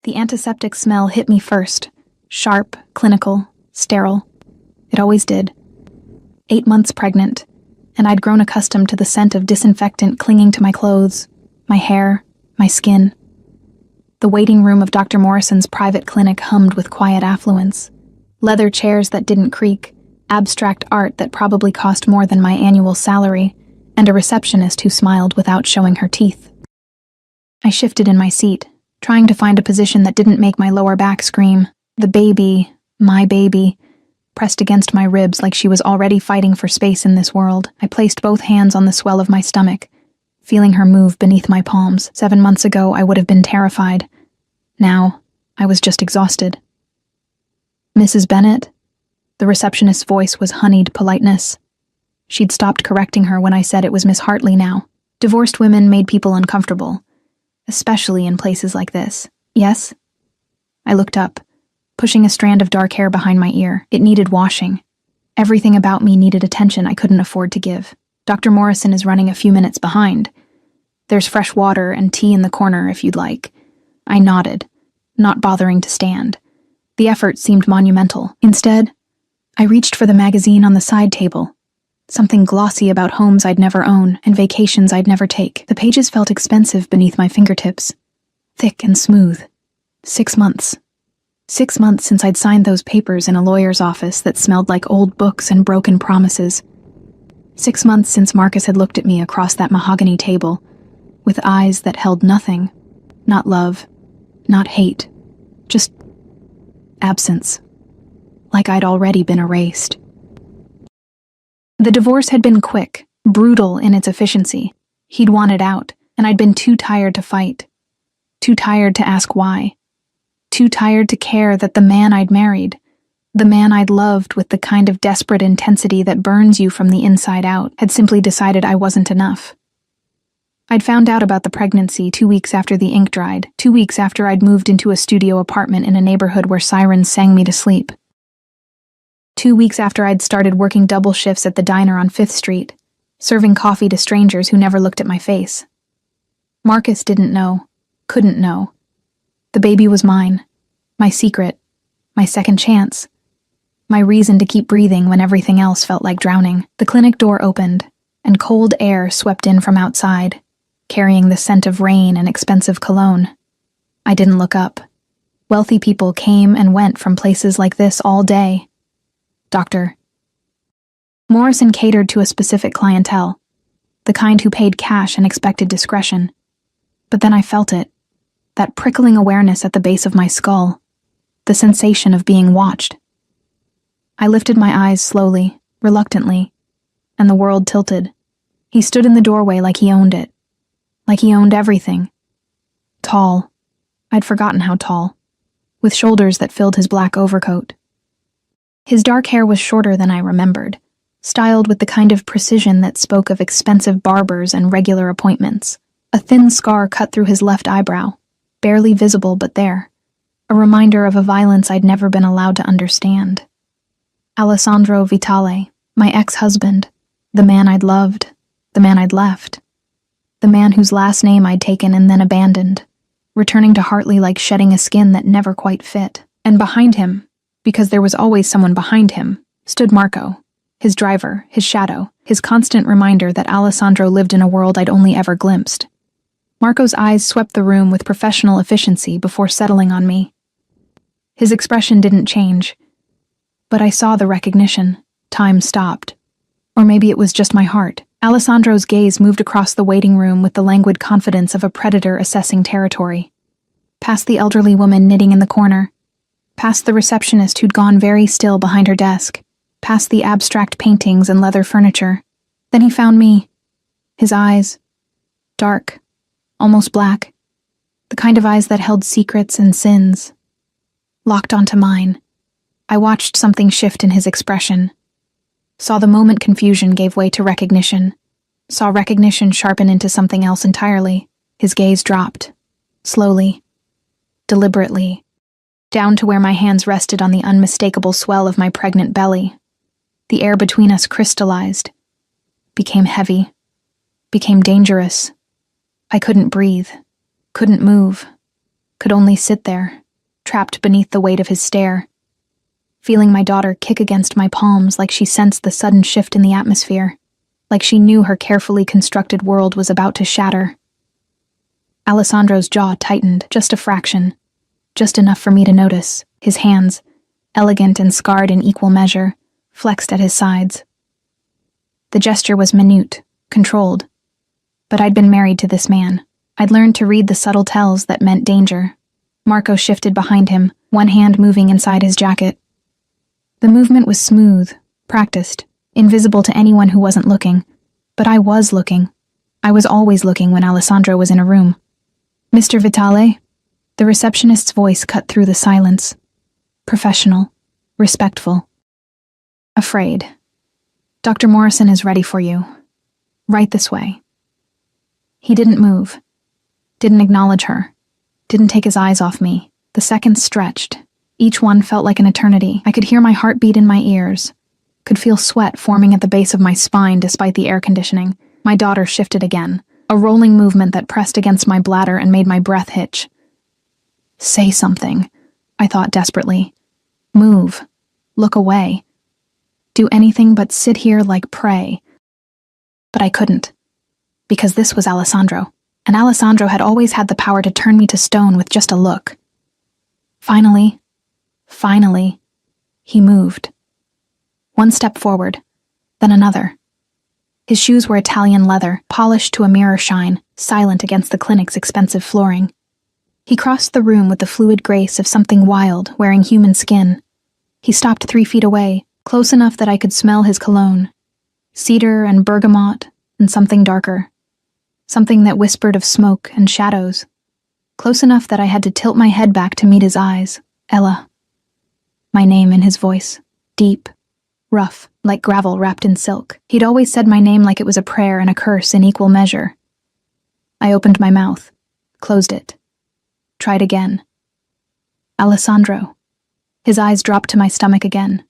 The antiseptic smell hit me first. Sharp, clinical, sterile. It always did. 8 months pregnant, and I'd grown accustomed to the scent of disinfectant clinging to my clothes, my hair, my skin. The waiting room of Dr. Morrison's private clinic hummed with quiet affluence. Leather chairs that didn't creak, abstract art that probably cost more than my annual salary, and a receptionist who smiled without showing her teeth. I shifted in my seat, trying to find a position that didn't make my lower back scream. The baby, my baby, pressed against my ribs like she was already fighting for space in this world. I placed both hands on the swell of my stomach, feeling her move beneath my palms. 7 months ago, I would have been terrified. Now, I was just exhausted. Mrs. Bennett? The receptionist's voice was honeyed politeness. She'd stopped correcting her when I said it was Miss Hartley now. Divorced women made people uncomfortable, especially in places like this. Yes? I looked up, pushing a strand of dark hair behind my ear. It needed washing. Everything about me needed attention I couldn't afford to give. Dr. Morrison is running a few minutes behind. There's fresh water and tea in the corner if you'd like. I nodded, not bothering to stand. The effort seemed monumental. Instead, I reached for the magazine on the side table, something glossy about homes I'd never own and vacations I'd never take. The pages felt expensive beneath my fingertips, thick and smooth. 6 months. 6 months since I'd signed those papers in a lawyer's office that smelled like old books and broken promises. 6 months since Marcus had looked at me across that mahogany table, with eyes that held nothing, not love, not hate, just absence, like I'd already been erased. The divorce had been quick, brutal in its efficiency. He'd wanted out, and I'd been too tired to fight, too tired to ask why, too tired to care that the man I'd married, the man I'd loved with the kind of desperate intensity that burns you from the inside out, had simply decided I wasn't enough. I'd found out about the pregnancy 2 weeks after the ink dried, 2 weeks after I'd moved into a studio apartment in a neighborhood where sirens sang me to sleep. 2 weeks after I'd started working double shifts at the diner on 5th Street, serving coffee to strangers who never looked at my face. Marcus didn't know, couldn't know. The baby was mine, my secret, my second chance, my reason to keep breathing when everything else felt like drowning. The clinic door opened, and cold air swept in from outside, carrying the scent of rain and expensive cologne. I didn't look up. Wealthy people came and went from places like this all day. Dr. Morrison catered to a specific clientele, the kind who paid cash and expected discretion. But then I felt it, that prickling awareness at the base of my skull, the sensation of being watched. I lifted my eyes slowly, reluctantly, and the world tilted. He stood in the doorway like he owned it. Like he owned everything. Tall. I'd forgotten how tall. With shoulders that filled his black overcoat. His dark hair was shorter than I remembered, styled with the kind of precision that spoke of expensive barbers and regular appointments. A thin scar cut through his left eyebrow, barely visible but there. A reminder of a violence I'd never been allowed to understand. Alessandro Vitale, my ex-husband, the man I'd loved, the man I'd left. The man whose last name I'd taken and then abandoned, returning to Hartley like shedding a skin that never quite fit. And behind him, because there was always someone behind him, stood Marco, his driver, his shadow, his constant reminder that Alessandro lived in a world I'd only ever glimpsed. Marco's eyes swept the room with professional efficiency before settling on me. His expression didn't change, but I saw the recognition. Time stopped. Or maybe it was just my heart. Alessandro's gaze moved across the waiting room with the languid confidence of a predator assessing territory. Past the elderly woman knitting in the corner, past the receptionist who'd gone very still behind her desk, past the abstract paintings and leather furniture. Then he found me. His eyes, dark, almost black, the kind of eyes that held secrets and sins, locked onto mine. I watched something shift in his expression. Saw the moment confusion gave way to recognition. Saw recognition sharpen into something else entirely. His gaze dropped. Slowly. Deliberately. Down to where my hands rested on the unmistakable swell of my pregnant belly. The air between us crystallized. Became heavy. Became dangerous. I couldn't breathe. Couldn't move. could only sit there, trapped beneath the weight of his stare, feeling my daughter kick against my palms like she sensed the sudden shift in the atmosphere, like she knew her carefully constructed world was about to shatter. Alessandro's jaw tightened, just a fraction, just enough for me to notice. His hands, elegant and scarred in equal measure, flexed at his sides. The gesture was minute, controlled. But I'd been married to this man. I'd learned to read the subtle tells that meant danger. Marco shifted behind him, one hand moving inside his jacket. The movement was smooth, practiced, invisible to anyone who wasn't looking. But I was looking. I was always looking when Alessandro was in a room. "Mr. Vitale?" The receptionist's voice cut through the silence. Professional, respectful, afraid. "Dr. Morrison is ready for you. Right this way." He didn't move, didn't acknowledge her, didn't take his eyes off me. The seconds stretched. Each one felt like an eternity. I could hear my heartbeat in my ears, could feel sweat forming at the base of my spine despite the air conditioning. My daughter shifted again, a rolling movement that pressed against my bladder and made my breath hitch. Say something, I thought desperately. Move. Look away. Do anything but sit here like prey. But I couldn't, because this was Alessandro, and Alessandro had always had the power to turn me to stone with just a look. Finally, he moved. One step forward, then another. His shoes were Italian leather, polished to a mirror shine, silent against the clinic's expensive flooring. He crossed the room with the fluid grace of something wild, wearing human skin. He stopped 3 feet away, close enough that I could smell his cologne. Cedar and bergamot, and something darker. Something that whispered of smoke and shadows. Close enough that I had to tilt my head back to meet his eyes. Ella. My name in his voice. Deep. Rough, like gravel wrapped in silk. He'd always said my name like it was a prayer and a curse in equal measure. I opened my mouth, closed it, tried again. Alessandro. His eyes dropped to my stomach again.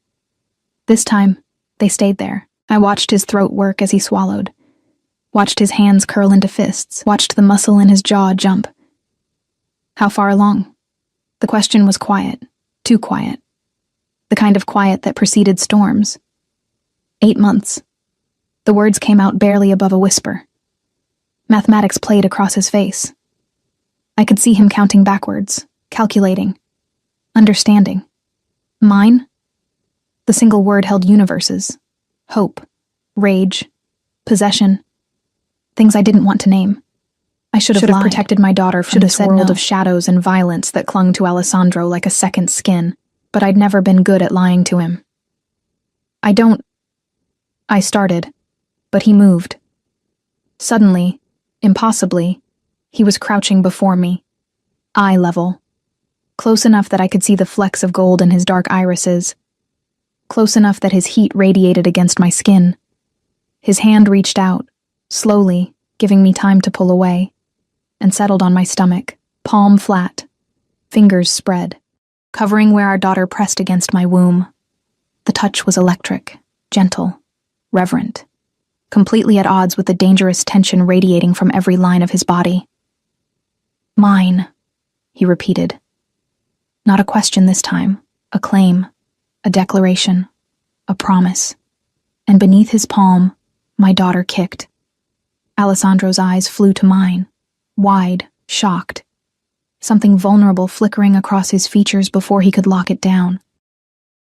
This time, they stayed there. I watched his throat work as he swallowed, watched his hands curl into fists, watched the muscle in his jaw jump. How far along? The question was quiet, too quiet. The kind of quiet that preceded storms. 8 months. The words came out barely above a whisper. Mathematics played across his face. I could see him counting backwards, calculating, understanding. Mine? The single word held universes, hope, rage, possession, things I didn't want to name. I should have protected my daughter from this world of shadows and violence that clung to Alessandro like a second skin, but I'd never been good at lying to him. I started, but he moved. Suddenly, impossibly, he was crouching before me, eye level, close enough that I could see the flecks of gold in his dark irises, close enough that his heat radiated against my skin. His hand reached out, slowly, giving me time to pull away, and settled on my stomach, palm flat, fingers spread, covering where our daughter pressed against my womb. The touch was electric, gentle, reverent, completely at odds with the dangerous tension radiating from every line of his body. Mine, he repeated. Not a question this time, a claim, a declaration, a promise. And beneath his palm, my daughter kicked. Alessandro's eyes flew to mine, wide, shocked. Something vulnerable flickering across his features before he could lock it down.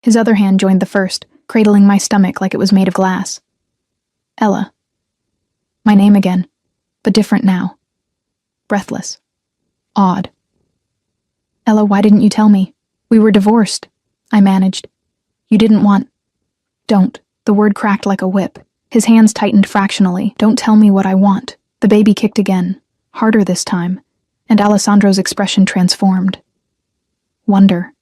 His other hand joined the first, cradling my stomach like it was made of glass. Ella. My name again, but different now. Breathless. Awed. Ella, why didn't you tell me? We were divorced. I managed. You didn't want... Don't. The word cracked like a whip. His hands tightened fractionally. Don't tell me what I want. The baby kicked again, harder this time, and Alessandro's expression transformed. Wonder.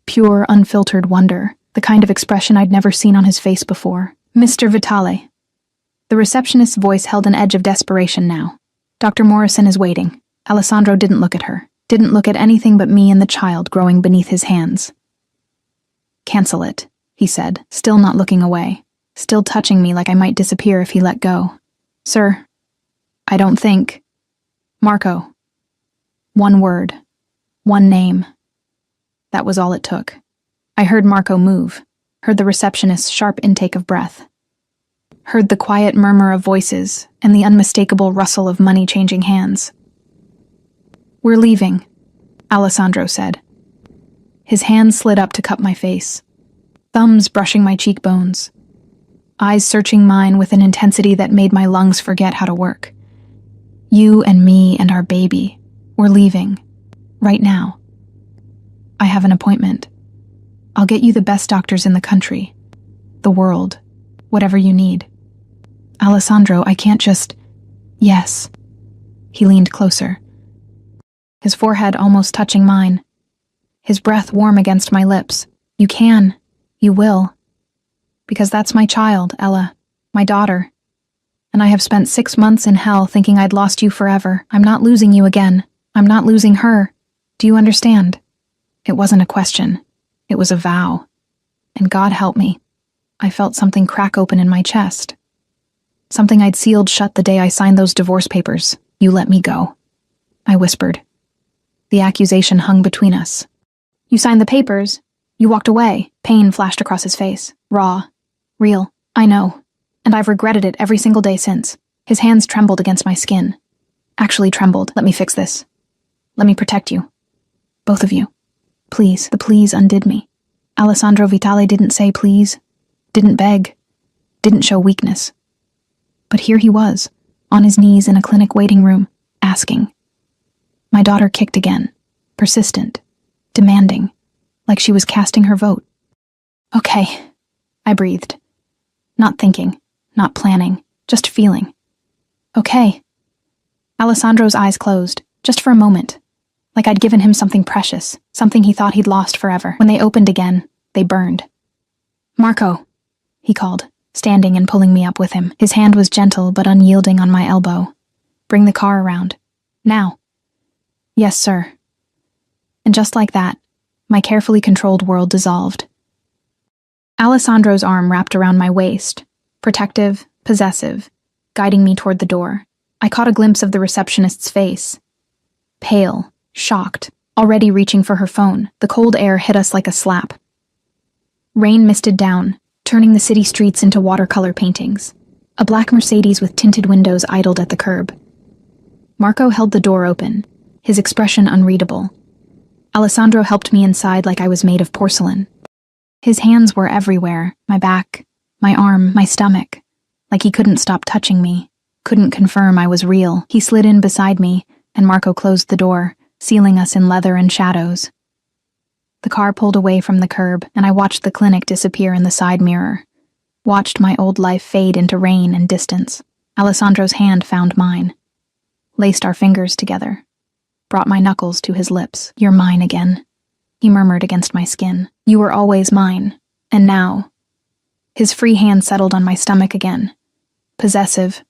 Pure, unfiltered wonder, the kind of expression I'd never seen on his face before. Mr. Vitale. The receptionist's voice held an edge of desperation now. Dr. Morrison is waiting. Alessandro didn't look at her, didn't look at anything but me and the child growing beneath his hands. Cancel it, he said, still not looking away, still touching me like I might disappear if he let go. Sir, I don't think... Marco. One word. One name. That was all it took. I heard Marco move, heard the receptionist's sharp intake of breath, heard the quiet murmur of voices and the unmistakable rustle of money changing hands. "We're leaving," Alessandro said. His hand slid up to cup my face, thumbs brushing my cheekbones, eyes searching mine with an intensity that made my lungs forget how to work. "You and me and our baby, we're leaving. Right now. I have an appointment. I'll get you the best doctors in the country, the world, whatever you need. Alessandro, I can't just..." "Yes." He leaned closer, his forehead almost touching mine, his breath warm against my lips. "You can. You will. Because that's my child, Ella, my daughter. And I have spent 6 months in hell thinking I'd lost you forever. I'm not losing you again. I'm not losing her. Do you understand?" It wasn't a question. It was a vow. And God help me, I felt something crack open in my chest. Something I'd sealed shut the day I signed those divorce papers. "You let me go," I whispered. The accusation hung between us. "You signed the papers. You walked away." Pain flashed across his face. Raw. Real. "I know. And I've regretted it every single day since." His hands trembled against my skin. Actually trembled. "Let me fix this. Let me protect you. Both of you. Please." The please undid me. Alessandro Vitale didn't say please, didn't beg, didn't show weakness. But here he was, on his knees in a clinic waiting room, asking. My daughter kicked again, persistent, demanding, like she was casting her vote. "Okay," I breathed. Not thinking, not planning, just feeling. "Okay." Alessandro's eyes closed, just for a moment, like I'd given him something precious, something he thought he'd lost forever. When they opened again, they burned. "Marco," he called, standing and pulling me up with him. His hand was gentle but unyielding on my elbow. "Bring the car around. Now." "Yes, sir." And just like that, my carefully controlled world dissolved. Alessandro's arm wrapped around my waist, protective, possessive, guiding me toward the door. I caught a glimpse of the receptionist's face. Pale, shocked, already reaching for her phone. The cold air hit us like a slap. Rain misted down, turning the city streets into watercolor paintings. A black Mercedes with tinted windows idled at the curb. Marco held the door open, his expression unreadable. Alessandro helped me inside like I was made of porcelain. His hands were everywhere, my back, my arm, my stomach, like he couldn't stop touching me, couldn't confirm I was real. He slid in beside me, and Marco closed the door, sealing us in leather and shadows. The car pulled away from the curb, and I watched the clinic disappear in the side mirror, watched my old life fade into rain and distance. Alessandro's hand found mine, laced our fingers together, brought my knuckles to his lips. "You're mine again," he murmured against my skin. "You were always mine, and now..." His free hand settled on my stomach again, possessive,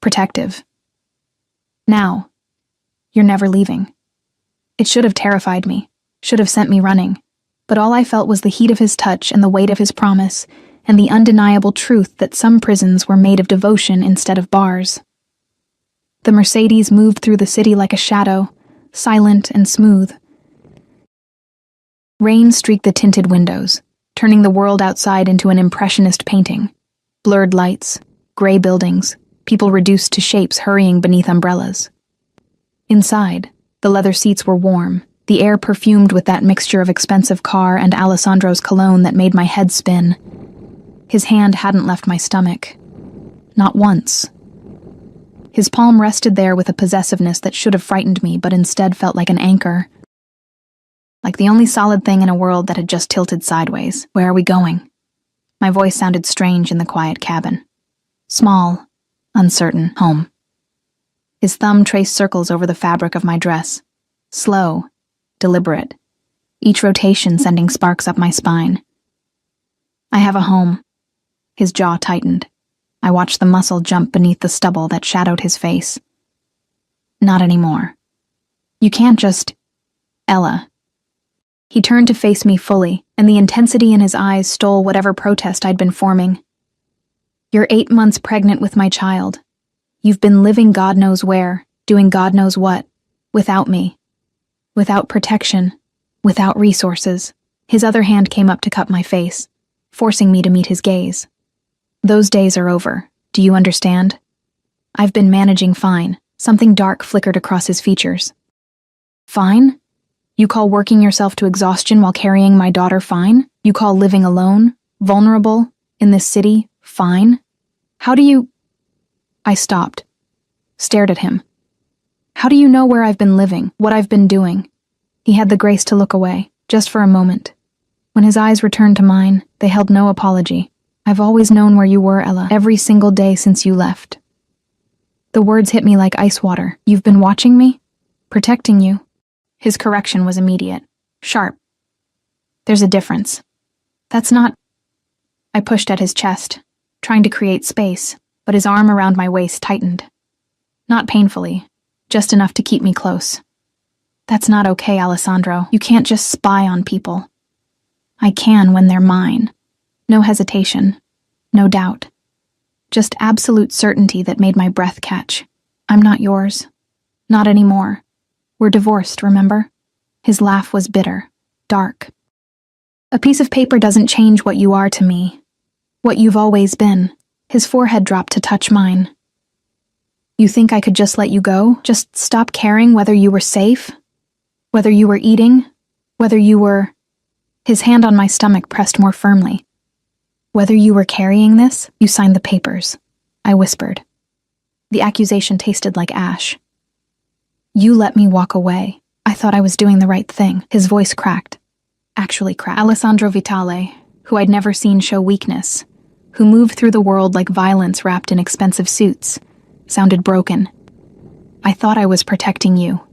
protective. "Now, you're never leaving." It should have terrified me, should have sent me running, but all I felt was the heat of his touch and the weight of his promise, and the undeniable truth that some prisons were made of devotion instead of bars. The Mercedes moved through the city like a shadow, silent and smooth. Rain streaked the tinted windows, turning the world outside into an impressionist painting. Blurred lights, gray buildings, people reduced to shapes hurrying beneath umbrellas. Inside, the leather seats were warm, the air perfumed with that mixture of expensive car and Alessandro's cologne that made my head spin. His hand hadn't left my stomach. Not once. His palm rested there with a possessiveness that should have frightened me, but instead felt like an anchor. Like the only solid thing in a world that had just tilted sideways. "Where are we going?" My voice sounded strange in the quiet cabin. Small, uncertain. "Home." His thumb traced circles over the fabric of my dress. Slow, deliberate, each rotation sending sparks up my spine. "I have a home." His jaw tightened. I watched the muscle jump beneath the stubble that shadowed his face. "Not anymore. You can't just..." "Ella." He turned to face me fully, and the intensity in his eyes stole whatever protest I'd been forming. "You're 8 months pregnant with my child. You've been living God knows where, doing God knows what, without me. Without protection, without resources. His other hand came up to cup my face, forcing me to meet his gaze. Those days are over. Do you understand? I've been managing fine. Something dark flickered across his features. Fine? You call working yourself to exhaustion while carrying my daughter fine? You call living alone, vulnerable, in this city, fine? How do you... I stopped, stared at him. How do you know where I've been living, what I've been doing? He had the grace to look away, just for a moment. When his eyes returned to mine, they held no apology. I've always known where you were, Ella, every single day since you left. The words hit me like ice water. You've been watching me? Protecting you. His correction was immediate, sharp. There's a difference. That's not... I pushed at his chest, trying to create space, but his arm around my waist tightened. Not painfully, just enough to keep me close. That's not okay, Alessandro. You can't just spy on people. I can when they're mine. No hesitation, no doubt. Just absolute certainty that made my breath catch. I'm not yours. Not anymore. We're divorced, remember? His laugh was bitter, dark. A piece of paper doesn't change what you are to me. What you've always been. His forehead dropped to touch mine. You think I could just let you go? Just stop caring whether you were safe? Whether you were eating? Whether you were... His hand on my stomach pressed more firmly. Whether you were carrying this, you signed the papers, I whispered. The accusation tasted like ash. You let me walk away. I thought I was doing the right thing. His voice cracked. Actually cracked. Alessandro Vitale, who I'd never seen show weakness, who moved through the world like violence wrapped in expensive suits, sounded broken. I thought I was protecting you.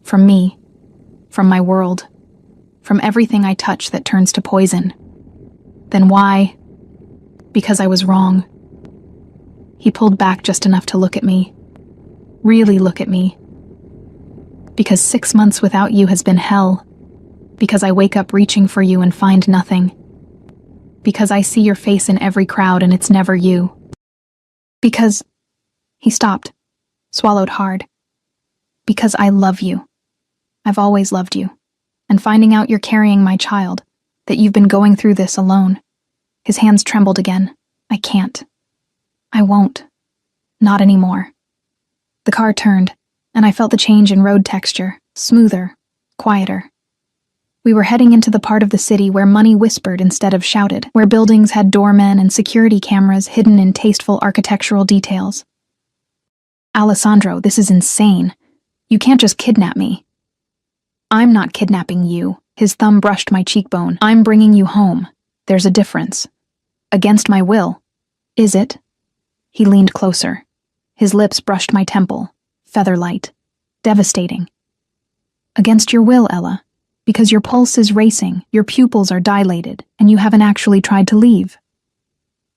From me. From my world. From everything I touch that turns to poison. Then why? Because I was wrong. He pulled back just enough to look at me. Really look at me. Because 6 months without you has been hell. Because I wake up reaching for you and find nothing. Because I see your face in every crowd and it's never you. Because... He stopped, swallowed hard. Because I love you. I've always loved you. And finding out you're carrying my child, that you've been going through this alone. His hands trembled again. I can't. I won't. Not anymore. The car turned, and I felt the change in road texture, smoother, quieter. We were heading into the part of the city where money whispered instead of shouted, where buildings had doormen and security cameras hidden in tasteful architectural details. Alessandro, this is insane. You can't just kidnap me. I'm not kidnapping you. His thumb brushed my cheekbone. I'm bringing you home. There's a difference. Against my will. Is it? He leaned closer. His lips brushed my temple. Featherlight. Devastating. Against your will, Ella. Because your pulse is racing, your pupils are dilated, and you haven't actually tried to leave.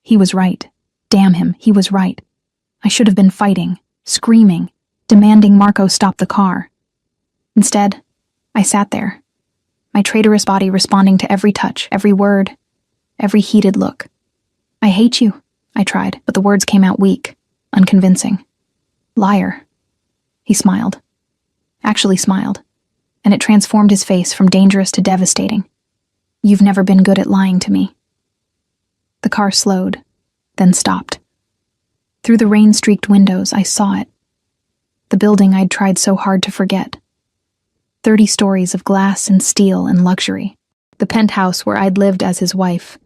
He was right. Damn him, he was right. I should have been fighting, screaming, demanding Marco stop the car. Instead, I sat there, my traitorous body responding to every touch, every word, every heated look. I hate you, I tried, but the words came out weak, unconvincing. Liar. He smiled. Actually smiled, and it transformed his face from dangerous to devastating. You've never been good at lying to me. The car slowed, then stopped. Through the rain-streaked windows, I saw it. The building I'd tried so hard to forget. 30 stories of glass and steel and luxury. The penthouse where I'd lived as his wife.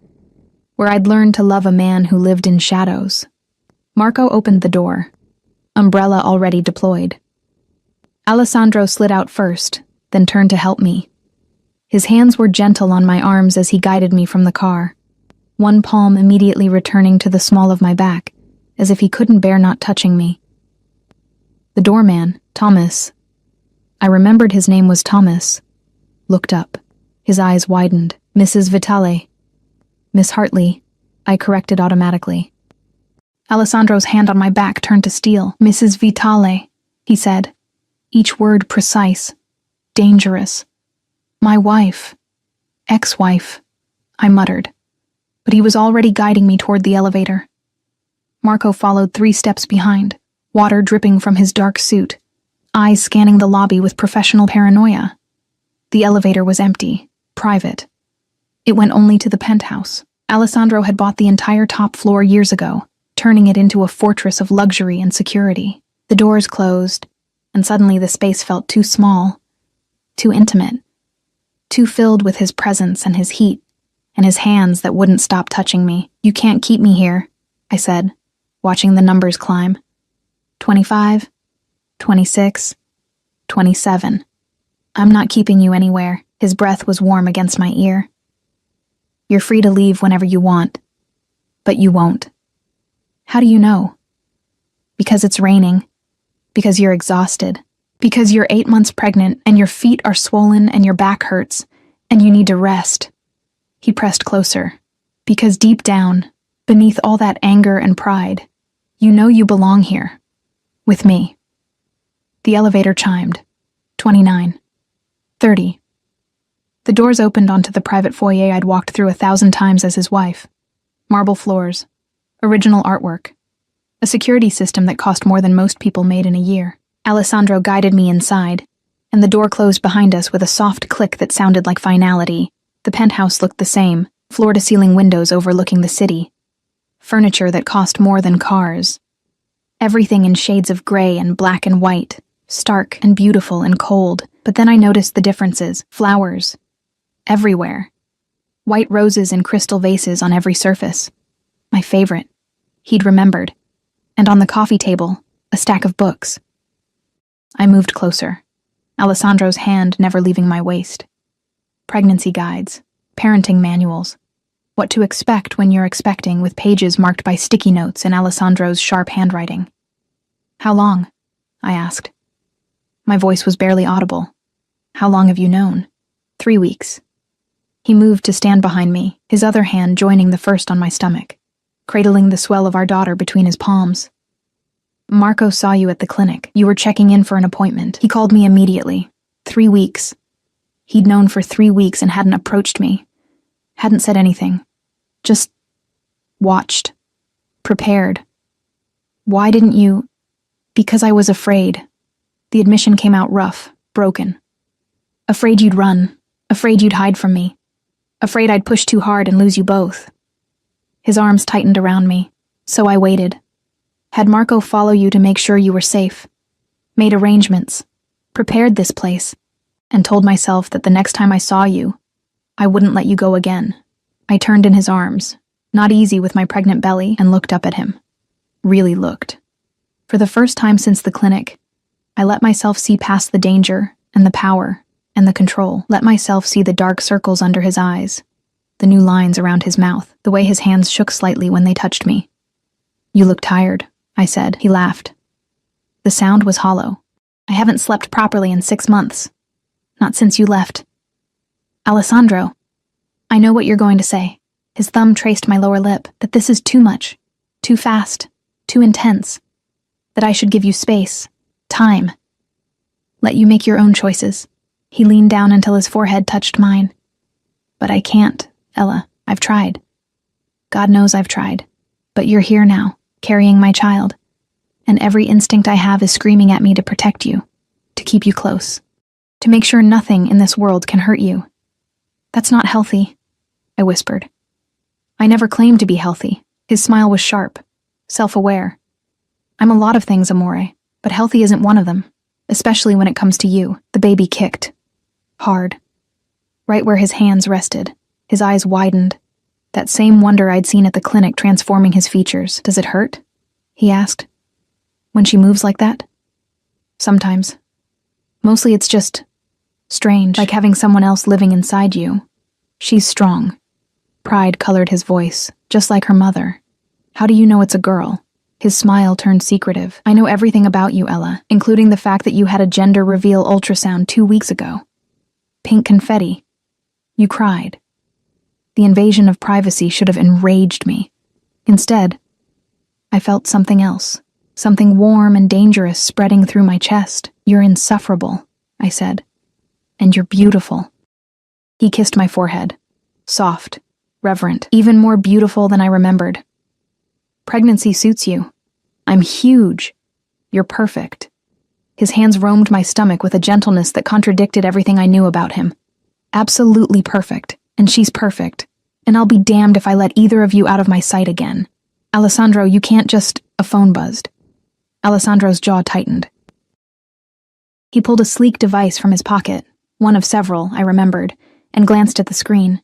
Where I'd learned to love a man who lived in shadows. Marco opened the door, umbrella already deployed. Alessandro slid out first, then turned to help me. His hands were gentle on my arms as he guided me from the car, one palm immediately returning to the small of my back, as if he couldn't bear not touching me. The doorman, Thomas, I remembered his name was Thomas, looked up. His eyes widened. Mrs. Vitale. Miss Hartley, I corrected automatically. Alessandro's hand on my back turned to steel. Mrs. Vitale, he said, each word precise, dangerous. My wife. Ex-wife, I muttered, but he was already guiding me toward the elevator. Marco followed 3 steps behind, water dripping from his dark suit, eyes scanning the lobby with professional paranoia. The elevator was empty, private. It went only to the penthouse. Alessandro had bought the entire top floor years ago, turning it into a fortress of luxury and security. The doors closed, and suddenly the space felt too small, too intimate, too filled with his presence and his heat, and his hands that wouldn't stop touching me. "You can't keep me here," I said, watching the numbers climb. 25, 26, 27. "I'm not keeping you anywhere." His breath was warm against my ear. "You're free to leave whenever you want, but you won't." "How do you know?" "Because it's raining. Because you're exhausted. Because you're 8 months pregnant and your feet are swollen and your back hurts and you need to rest." He pressed closer. "Because deep down, beneath all that anger and pride, you know you belong here. With me." The elevator chimed. 29. 30. The doors opened onto the private foyer I'd walked through 1,000 times as his wife. Marble floors. Original artwork. A security system that cost more than most people made in a year. Alessandro guided me inside, and the door closed behind us with a soft click that sounded like finality. The penthouse looked the same, floor-to-ceiling windows overlooking the city. Furniture that cost more than cars. Everything in shades of gray and black and white, stark and beautiful and cold. But then I noticed the differences. Flowers. Everywhere. White roses in crystal vases on every surface. My favorite. He'd remembered. And on the coffee table, a stack of books. I moved closer, Alessandro's hand never leaving my waist. Pregnancy guides, parenting manuals, what to expect when you're expecting, with pages marked by sticky notes in Alessandro's sharp handwriting. "How long?" I asked. My voice was barely audible. "How long have you known?" 3 weeks. He moved to stand behind me, his other hand joining the first on my stomach, cradling the swell of our daughter between his palms. "Marco saw you at the clinic. You were checking in for an appointment. He called me immediately. 3 weeks. He'd known for 3 weeks and hadn't approached me. Hadn't said anything. Just watched. Prepared. Why didn't you?" "Because I was afraid. The admission came out rough, broken. Afraid you'd run. Afraid you'd hide from me. Afraid I'd push too hard and lose you both." His arms tightened around me, so I waited. Had Marco follow you to make sure you were safe. Made arrangements. Prepared this place. And told myself that the next time I saw you, I wouldn't let you go again. I turned in his arms, not easy with my pregnant belly, and looked up at him. Really looked. For the first time since the clinic, I let myself see past the danger and the power and the control. Let myself see the dark circles under his eyes, the new lines around his mouth, the way his hands shook slightly when they touched me. "You look tired," I said. He laughed. The sound was hollow. "I haven't slept properly in 6 months. Not since you left." "Alessandro, I know what you're going to say." His thumb traced my lower lip. "That this is too much, too fast, too intense. That I should give you space, time. Let you make your own choices." He leaned down until his forehead touched mine. "But I can't, Ella. I've tried. God knows I've tried. But you're here now, carrying my child. And every instinct I have is screaming at me to protect you, to keep you close, to make sure nothing in this world can hurt you. That's not healthy," I whispered. "I never claimed to be healthy." His smile was sharp, self-aware. "I'm a lot of things, Amore, but healthy isn't one of them, especially when it comes to you." The baby kicked. Hard. Right where his hands rested, his eyes widened. That same wonder I'd seen at the clinic transforming his features. "Does it hurt?" he asked. "When she moves like that?" "Sometimes. Mostly it's just strange, like having someone else living inside you. She's strong." Pride colored his voice, just like her mother. "How do you know it's a girl?" His smile turned secretive. "I know everything about you, Ella, including the fact that you had a gender reveal ultrasound 2 weeks ago. Pink confetti. You cried. The invasion of privacy should have enraged me. Instead, I felt something else, something warm and dangerous spreading through my chest. "You're insufferable," I said. "And you're beautiful." He kissed my forehead. Soft, reverent, even more beautiful than I remembered. "Pregnancy suits you. I'm huge. You're perfect." His hands roamed my stomach with a gentleness that contradicted everything I knew about him. Absolutely perfect, and she's perfect, and I'll be damned if I let either of you out of my sight again. Alessandro, you can't just... A phone buzzed. Alessandro's jaw tightened. He pulled a sleek device from his pocket, one of several, I remembered, and glanced at the screen.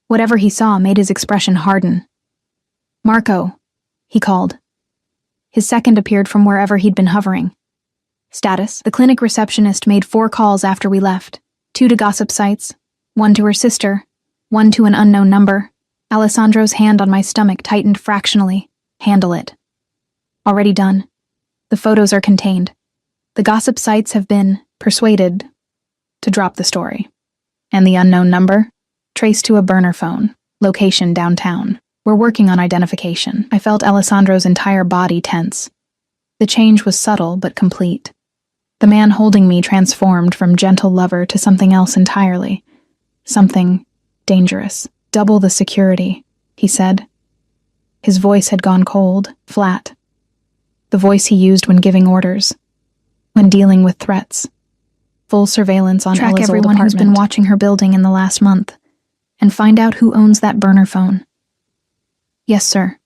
Whatever he saw made his expression harden. Marco, he called. His second appeared from wherever he'd been hovering. Status: the clinic receptionist made 4 calls after we left. 2 to gossip sites, 1 to her sister, 1 to an unknown number. Alessandro's hand on my stomach tightened fractionally. Handle it. Already done. The photos are contained. The gossip sites have been persuaded to drop the story. And the unknown number? Traced to a burner phone. Location downtown. We're working on identification. I felt Alessandro's entire body tense. The change was subtle but complete. The man holding me transformed from gentle lover to something else entirely. Something dangerous. Double the security, he said. His voice had gone cold, flat. The voice he used when giving orders, when dealing with threats. Full surveillance on Ella's old apartment. Track everyone who's been watching her building in the last month, and find out who owns that burner phone. Yes, sir.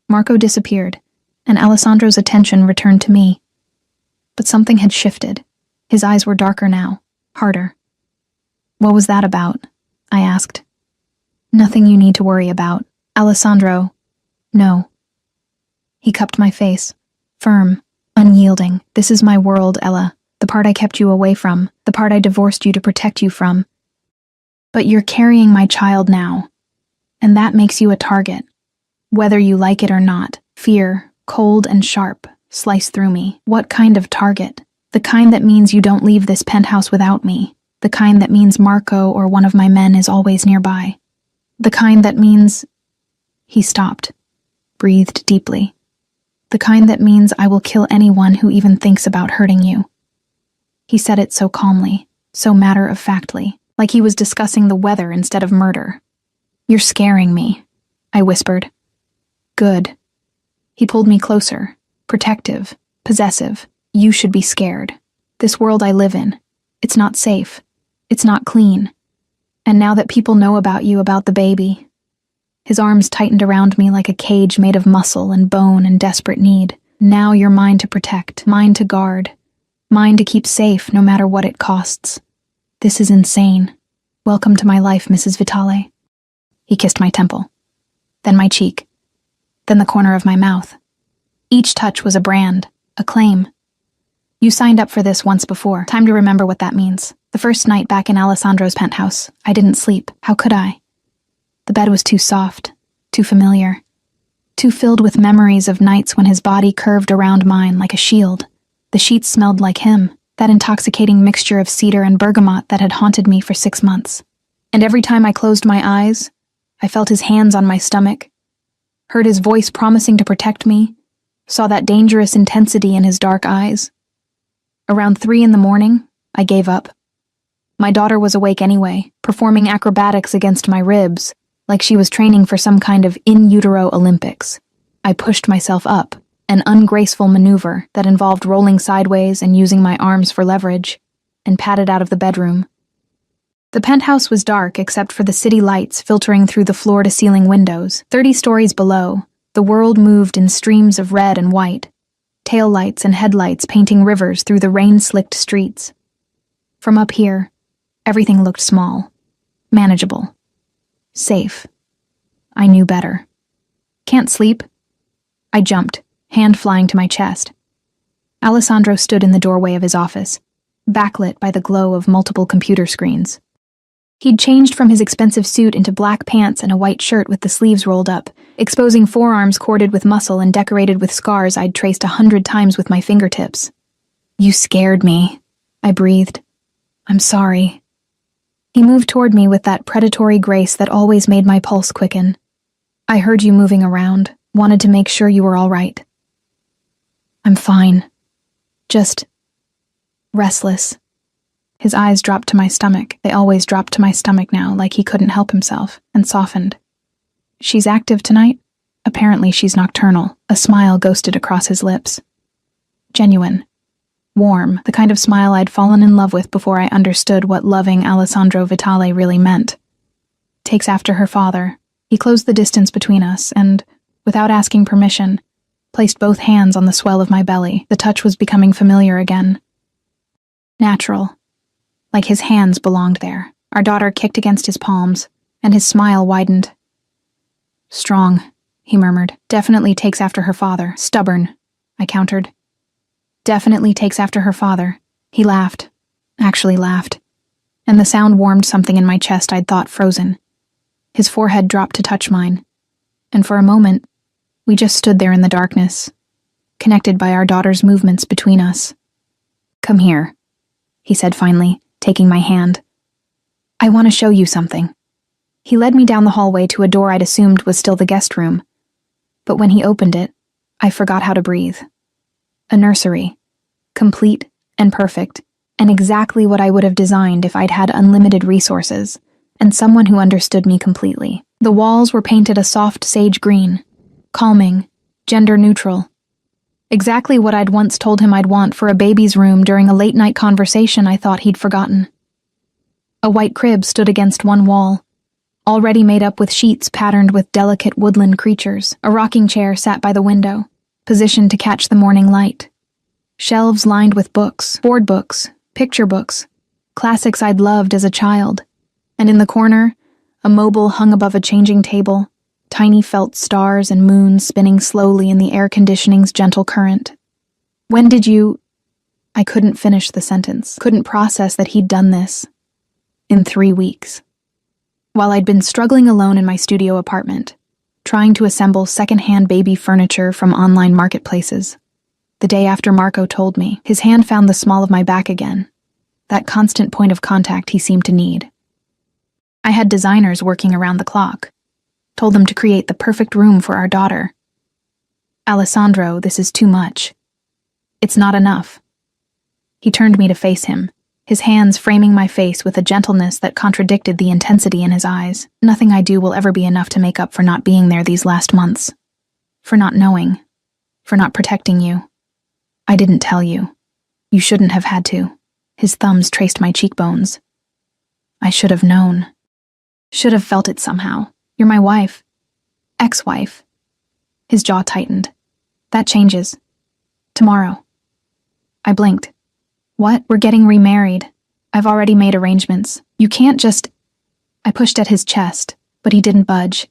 Marco disappeared, and Alessandro's attention returned to me. But something had shifted. His eyes were darker now, harder. What was that about? I asked. Nothing you need to worry about. Alessandro, no. He cupped my face, firm, unyielding. This is my world, Ella. The part I kept you away from, the part I divorced you to protect you from. But you're carrying my child now, and that makes you a target. Whether you like it or not, fear, cold and sharp, slice through me. What kind of target? The kind that means you don't leave this penthouse without me. The kind that means Marco or one of my men is always nearby. The kind that means... He stopped, breathed deeply. The kind that means I will kill anyone who even thinks about hurting you. He said it so calmly, so matter-of-factly, like he was discussing the weather instead of murder. You're scaring me, I whispered. Good. He pulled me closer, protective, possessive. You should be scared. This world I live in, it's not safe. It's not clean. And now that people know about you, about the baby... His arms tightened around me like a cage made of muscle and bone and desperate need. Now you're mine to protect, mine to guard, mine to keep safe no matter what it costs. This is insane. Welcome to my life, Mrs. Vitale. He kissed my temple, then my cheek, then the corner of my mouth. Each touch was a brand, a claim. You signed up for this once before. Time to remember what that means. The first night back in Alessandro's penthouse, I didn't sleep. How could I? The bed was too soft, too familiar, too filled with memories of nights when his body curved around mine like a shield. The sheets smelled like him, that intoxicating mixture of cedar and bergamot that had haunted me for 6 months. And every time I closed my eyes, I felt his hands on my stomach, heard his voice promising to protect me, saw that dangerous intensity in his dark eyes. Around 3 a.m, I gave up. My daughter was awake anyway, performing acrobatics against my ribs, like she was training for some kind of in utero Olympics. I pushed myself up, an ungraceful maneuver that involved rolling sideways and using my arms for leverage, and padded out of the bedroom. The penthouse was dark except for the city lights filtering through the floor-to-ceiling windows. 30 stories below, the world moved in streams of red and white, taillights and headlights painting rivers through the rain-slicked streets. From up here, everything looked small, manageable. Safe. I knew better. Can't sleep? I jumped, hand flying to my chest. Alessandro stood in the doorway of his office, backlit by the glow of multiple computer screens. He'd changed from his expensive suit into black pants and a white shirt with the sleeves rolled up, exposing forearms corded with muscle and decorated with scars I'd traced 100 times with my fingertips. You scared me, I breathed. I'm sorry. He moved toward me with that predatory grace that always made my pulse quicken. I heard you moving around, wanted to make sure you were all right. I'm fine. Just restless. His eyes dropped to my stomach. They always dropped to my stomach now, like he couldn't help himself, and softened. She's active tonight? Apparently she's nocturnal. A smile ghosted across his lips. Genuine. warm, the kind of smile I'd fallen in love with before I understood what loving Alessandro Vitale really meant. Takes after her father. He closed the distance between us and, without asking permission, placed both hands on the swell of my belly. The touch was becoming familiar again. Natural. Like his hands belonged there. Our daughter kicked against his palms, and his smile widened. Strong, he murmured. Definitely takes after her father. Stubborn, I countered. Definitely takes after her father. He laughed. Actually laughed. And the sound warmed something in my chest I'd thought frozen. His forehead dropped to touch mine. And for a moment, we just stood there in the darkness, connected by our daughter's movements between us. Come here, he said finally, taking my hand. I want to show you something. He led me down the hallway to a door I'd assumed was still the guest room. But when he opened it, I forgot how to breathe. A nursery, complete and perfect, and exactly what I would have designed if I'd had unlimited resources, and someone who understood me completely. The walls were painted a soft sage green, calming, gender-neutral. Exactly what I'd once told him I'd want for a baby's room during a late-night conversation I thought he'd forgotten. A white crib stood against one wall, already made up with sheets patterned with delicate woodland creatures. A rocking chair sat by the window, positioned to catch the morning light. Shelves lined with books, board books, picture books, classics I'd loved as a child. And in the corner, a mobile hung above a changing table, tiny felt stars and moons spinning slowly in the air conditioning's gentle current. When did you... I couldn't finish the sentence, couldn't process that he'd done this. In 3 weeks. While I'd been struggling alone in my studio apartment, trying to assemble second-hand baby furniture from online marketplaces. The day after Marco told me, his hand found the small of my back again, that constant point of contact he seemed to need. I had designers working around the clock, told them to create the perfect room for our daughter. Alessandro, this is too much. It's not enough. He turned me to face him, his hands framing my face with a gentleness that contradicted the intensity in his eyes. Nothing I do will ever be enough to make up for not being there these last months. For not knowing. For not protecting you. I didn't tell you. You shouldn't have had to. His thumbs traced my cheekbones. I should have known. Should have felt it somehow. You're my wife. Ex-wife. His jaw tightened. That changes. Tomorrow. I blinked. What? We're getting remarried. I've already made arrangements. You can't just... I pushed at his chest, but he didn't budge.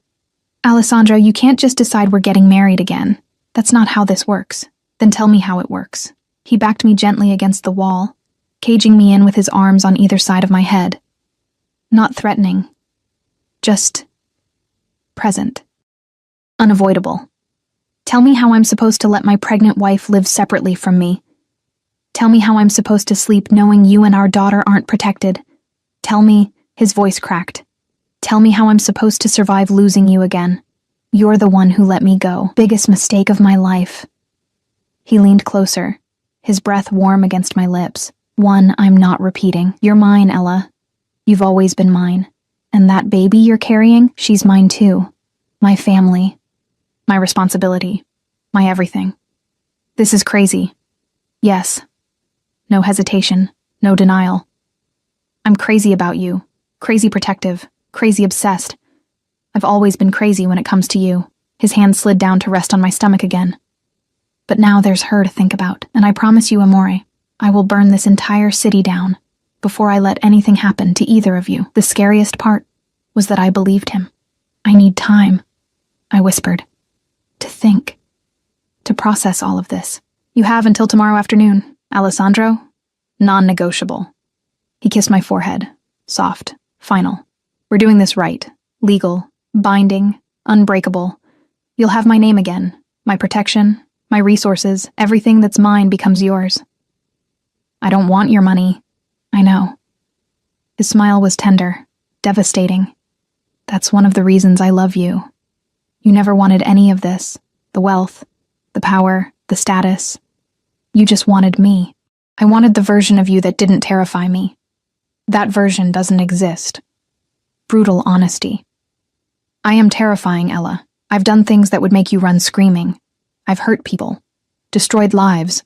Alessandro, you can't just decide we're getting married again. That's not how this works. Then tell me how it works. He backed me gently against the wall, caging me in with his arms on either side of my head. Not threatening. Just... present. Unavoidable. Tell me how I'm supposed to let my pregnant wife live separately from me. Tell me how I'm supposed to sleep knowing you and our daughter aren't protected. Tell me, his voice cracked. Tell me how I'm supposed to survive losing you again. You're the one who let me go. Biggest mistake of my life. He leaned closer, his breath warm against my lips. One I'm not repeating. You're mine, Ella. You've always been mine. And that baby you're carrying, she's mine too. My family. My responsibility. My everything. This is crazy. Yes. No hesitation. No denial. I'm crazy about you. Crazy protective. Crazy obsessed. I've always been crazy when it comes to you. His hand slid down to rest on my stomach again. But now there's her to think about, and I promise you, Amore, I will burn this entire city down before I let anything happen to either of you. The scariest part was that I believed him. I need time, I whispered, to think, to process all of this. You have until tomorrow afternoon, Alessandro. Non-negotiable. He kissed my forehead, soft, final. We're doing this right, legal, binding, unbreakable. You'll have my name again, my protection, my resources, everything that's mine becomes yours. I don't want your money. I know. His smile was tender, devastating. That's one of the reasons I love you. You never wanted any of this, the wealth, the power, the status. You just wanted me. I wanted the version of you that didn't terrify me. That version doesn't exist. Brutal honesty. I am terrifying, Ella. I've done things that would make you run screaming. I've hurt people, destroyed lives,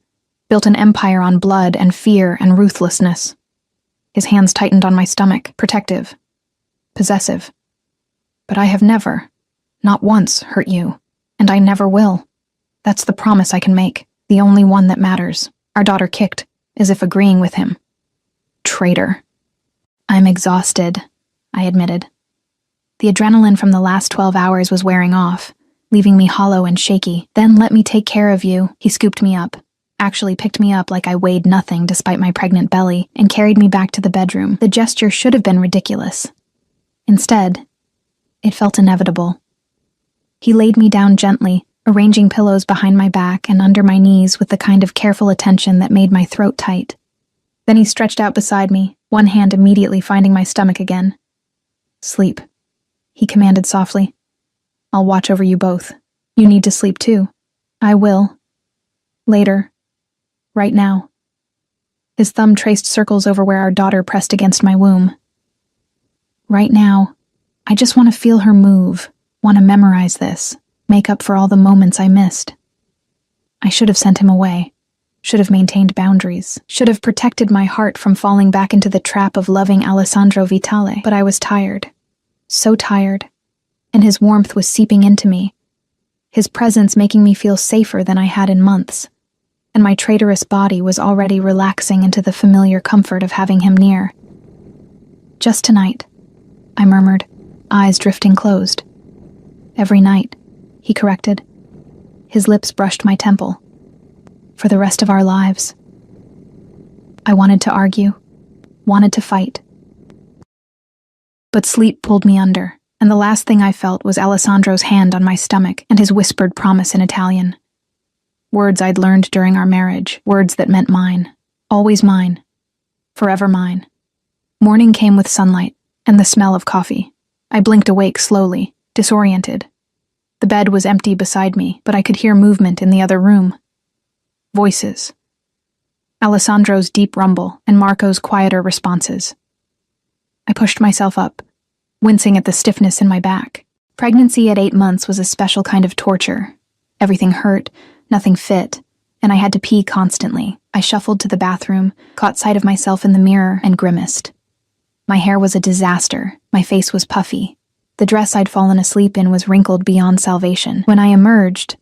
built an empire on blood and fear and ruthlessness. His hands tightened on my stomach, protective, possessive. But I have never, not once, hurt you, and I never will. That's the promise I can make, the only one that matters. Our daughter kicked, as if agreeing with him. Traitor. I'm exhausted, I admitted. The adrenaline from the last 12 hours was wearing off, leaving me hollow and shaky. Then let me take care of you. He scooped me up, actually picked me up like I weighed nothing despite my pregnant belly, and carried me back to the bedroom. The gesture should have been ridiculous. Instead, it felt inevitable. He laid me down gently, arranging pillows behind my back and under my knees with the kind of careful attention that made my throat tight. Then he stretched out beside me, one hand immediately finding my stomach again. Sleep, he commanded softly. I'll watch over you both. You need to sleep too. I will. Later. Right now. His thumb traced circles over where our daughter pressed against my womb. Right now, I just want to feel her move, want to memorize this, make up for all the moments I missed. I should have sent him away, should have maintained boundaries, should have protected my heart from falling back into the trap of loving Alessandro Vitale, but I was tired, so tired, and his warmth was seeping into me, his presence making me feel safer than I had in months, and my traitorous body was already relaxing into the familiar comfort of having him near. Just tonight, I murmured, eyes drifting closed. Every night, he corrected. His lips brushed my temple. For the rest of our lives. I wanted to argue, wanted to fight. But sleep pulled me under, and the last thing I felt was Alessandro's hand on my stomach and his whispered promise in Italian. Words I'd learned during our marriage, words that meant mine, always mine, forever mine. Morning came with sunlight and the smell of coffee. I blinked awake slowly, disoriented. The bed was empty beside me, but I could hear movement in the other room. Voices. Alessandro's deep rumble and Marco's quieter responses. I pushed myself up, wincing at the stiffness in my back. Pregnancy at 8 months was a special kind of torture. Everything hurt, nothing fit, and I had to pee constantly. I shuffled to the bathroom, caught sight of myself in the mirror, and grimaced. My hair was a disaster. My face was puffy. The dress I'd fallen asleep in was wrinkled beyond salvation. When I emerged,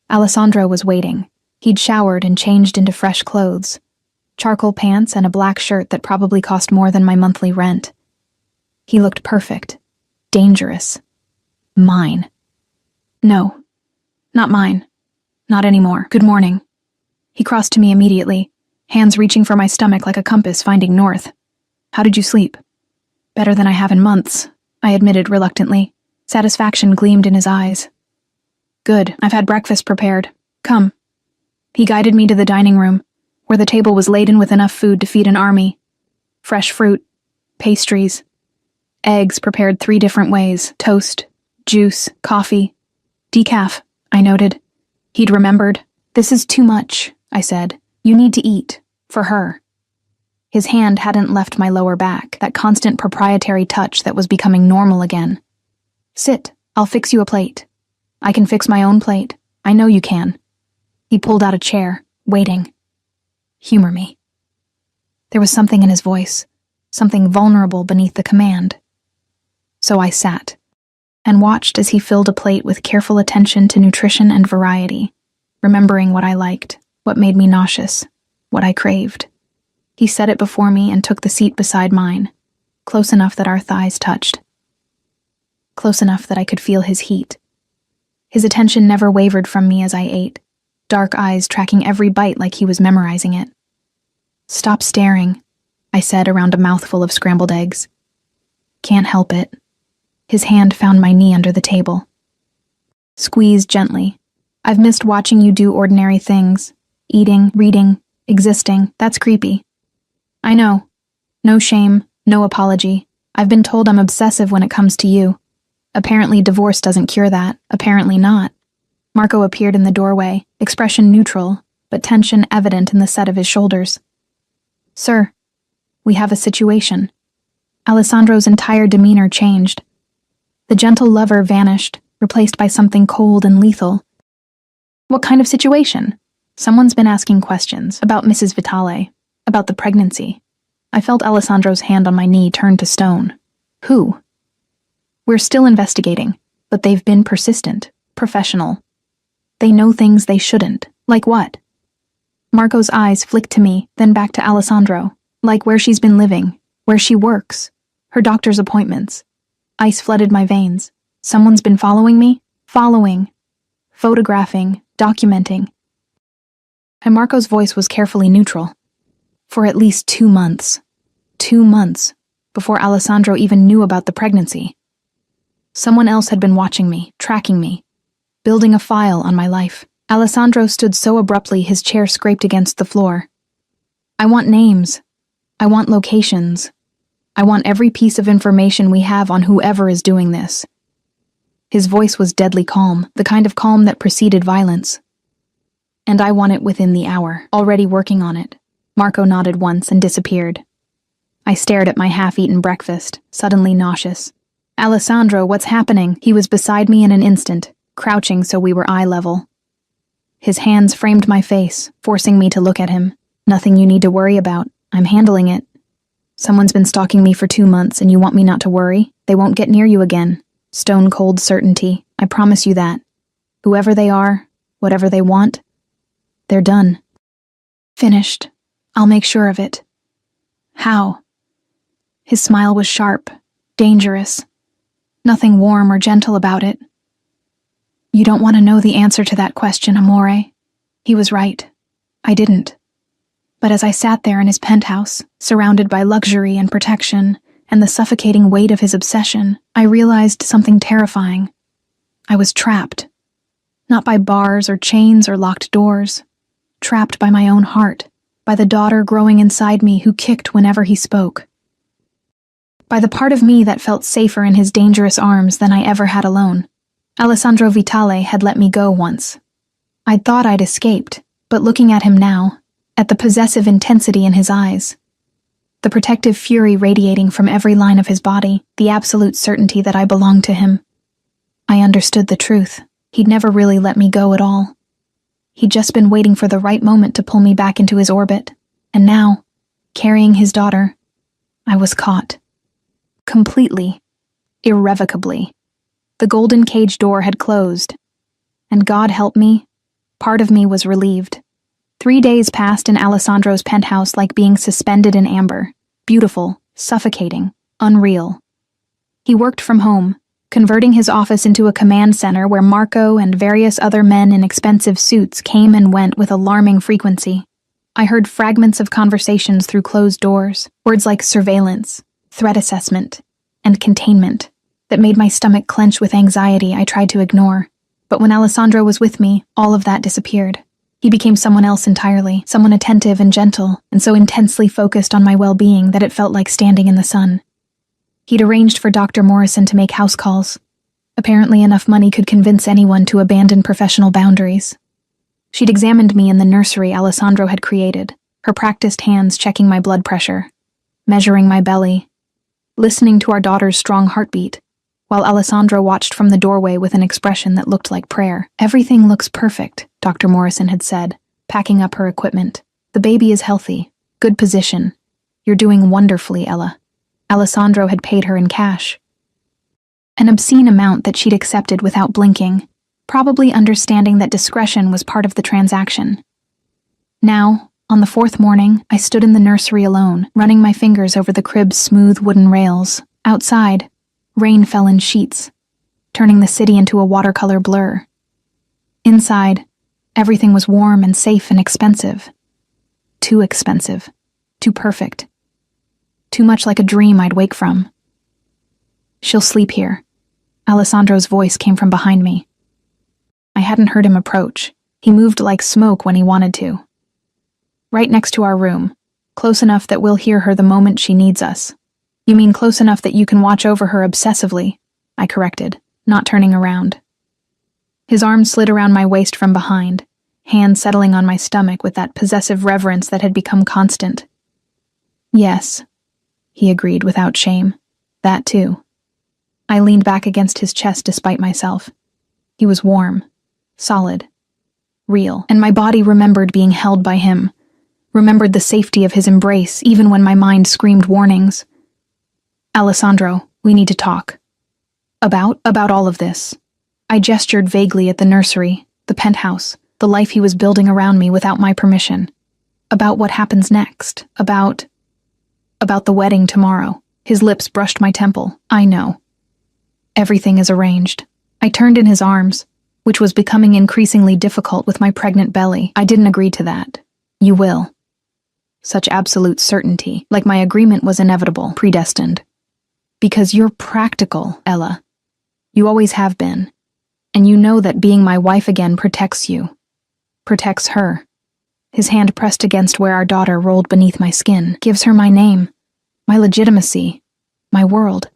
Alessandro was waiting. He'd showered and changed into fresh clothes. Charcoal pants and a black shirt that probably cost more than my monthly rent. He looked perfect. Dangerous. Mine. No. Not mine. Not anymore. Good morning. He crossed to me immediately, hands reaching for my stomach like a compass finding north. How did you sleep? Better than I have in months, I admitted reluctantly. Satisfaction gleamed in his eyes. Good. I've had breakfast prepared. Come. He guided me to the dining room, where the table was laden with enough food to feed an army. Fresh fruit, pastries, eggs prepared 3 different ways, toast, juice, coffee, decaf, I noted. He'd remembered. This is too much, I said. You need to eat. For her. His hand hadn't left my lower back, that constant proprietary touch that was becoming normal again. Sit, I'll fix you a plate. I can fix my own plate. I know you can. He pulled out a chair, waiting. Humor me. There was something in his voice, something vulnerable beneath the command. So I sat, and watched as he filled a plate with careful attention to nutrition and variety, remembering what I liked, what made me nauseous, what I craved. He set it before me and took the seat beside mine, close enough that our thighs touched. Close enough that I could feel his heat. His attention never wavered from me as I ate, dark eyes tracking every bite like he was memorizing it. Stop staring, I said around a mouthful of scrambled eggs. Can't help it. His hand found my knee under the table. Squeeze gently. I've missed watching you do ordinary things. Eating, reading, existing. That's creepy. I know. No shame, no apology. I've been told I'm obsessive when it comes to you. Apparently divorce doesn't cure that. Apparently not. Marco appeared in the doorway, expression neutral, but tension evident in the set of his shoulders. Sir, we have a situation. Alessandro's entire demeanor changed. The gentle lover vanished, replaced by something cold and lethal. What kind of situation? Someone's been asking questions about Mrs. Vitale, about the pregnancy. I felt Alessandro's hand on my knee turn to stone. Who? We're still investigating, but they've been persistent, professional. They know things they shouldn't. Like what? Marco's eyes flicked to me, then back to Alessandro. Like where she's been living, where she works, her doctor's appointments. Ice flooded my veins. Someone's been following me? Following. Photographing, documenting. And Marco's voice was carefully neutral. For at least 2 months. 2 months, before Alessandro even knew about the pregnancy. Someone else had been watching me, tracking me, building a file on my life. Alessandro stood so abruptly his chair scraped against the floor. I want names. I want locations. I want every piece of information we have on whoever is doing this. His voice was deadly calm, the kind of calm that preceded violence. And I want it within the hour, already working on it. Marco nodded once and disappeared. I stared at my half-eaten breakfast, suddenly nauseous. Alessandro, what's happening? He was beside me in an instant, crouching so we were eye level. His hands framed my face, forcing me to look at him. Nothing you need to worry about. I'm handling it. Someone's been stalking me for 2 months and you want me not to worry? They won't get near you again. Stone-cold certainty. I promise you that. Whoever they are, whatever they want, they're done. Finished. I'll make sure of it. How? His smile was sharp, dangerous. Nothing warm or gentle about it. You don't want to know the answer to that question, amore. He was right. I didn't. But as I sat there in his penthouse, surrounded by luxury and protection, and the suffocating weight of his obsession, I realized something terrifying. I was trapped. Not by bars or chains or locked doors. Trapped by my own heart, by the daughter growing inside me who kicked whenever he spoke. By the part of me that felt safer in his dangerous arms than I ever had alone. Alessandro Vitale had let me go once. I'd thought I'd escaped, but looking at him now, at the possessive intensity in his eyes, the protective fury radiating from every line of his body, the absolute certainty that I belonged to him, I understood the truth. He'd never really let me go at all. He'd just been waiting for the right moment to pull me back into his orbit, and now, carrying his daughter, I was caught. Completely, irrevocably. The golden cage door had closed, and God help me, part of me was relieved. 3 days passed in Alessandro's penthouse like being suspended in amber, beautiful, suffocating, unreal. He worked from home, converting his office into a command center where Marco and various other men in expensive suits came and went with alarming frequency. I heard fragments of conversations through closed doors, words like surveillance, threat assessment, and containment, that made my stomach clench with anxiety I tried to ignore. But when Alessandro was with me, all of that disappeared. He became someone else entirely, someone attentive and gentle, and so intensely focused on my well-being that it felt like standing in the sun. He'd arranged for Dr. Morrison to make house calls. Apparently enough money could convince anyone to abandon professional boundaries. She'd examined me in the nursery Alessandro had created, her practiced hands checking my blood pressure, measuring my belly, listening to our daughter's strong heartbeat, while Alessandro watched from the doorway with an expression that looked like prayer. Everything looks perfect, Dr. Morrison had said, packing up her equipment. The baby is healthy. Good position. You're doing wonderfully, Ella. Alessandro had paid her in cash. An obscene amount that she'd accepted without blinking, probably understanding that discretion was part of the transaction. Now, on the 4th morning, I stood in the nursery alone, running my fingers over the crib's smooth wooden rails. Outside, rain fell in sheets, turning the city into a watercolor blur. Inside, everything was warm and safe and expensive. Too expensive. Too perfect. Too much like a dream I'd wake from. She'll sleep here. Alessandro's voice came from behind me. I hadn't heard him approach. He moved like smoke when he wanted to. Right next to our room, close enough that we'll hear her the moment she needs us. You mean close enough that you can watch over her obsessively, I corrected, not turning around. His arm slid around my waist from behind, hand settling on my stomach with that possessive reverence that had become constant. Yes, he agreed without shame. That too. I leaned back against his chest despite myself. He was warm, solid. real, and my body remembered being held by him, remembered the safety of his embrace even when my mind screamed warnings. Alessandro, we need to talk. About all of this. I gestured vaguely at the nursery, the penthouse, the life he was building around me without my permission. About what happens next. About the wedding tomorrow. His lips brushed my temple. I know. Everything is arranged. I turned in his arms, which was becoming increasingly difficult with my pregnant belly. I didn't agree to that. You will. Such absolute certainty, like my agreement was inevitable, predestined. Because you're practical, Ella. You always have been. And you know that being my wife again protects you. Protects her. His hand pressed against where our daughter rolled beneath my skin, gives her my name, my legitimacy, my world.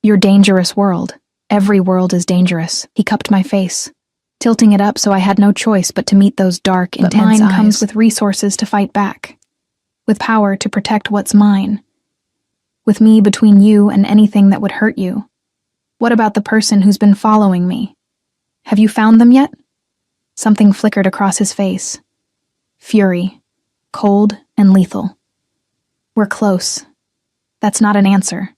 Your dangerous world. Every world is dangerous. He cupped my face, tilting it up so I had no choice but to meet those dark, intense eyes. But mine comes with resources to fight back, with power to protect what's mine, with me between you and anything that would hurt you. What about the person who's been following me? Have you found them yet? Something flickered across his face. Fury, cold and lethal. We're close. That's not an answer.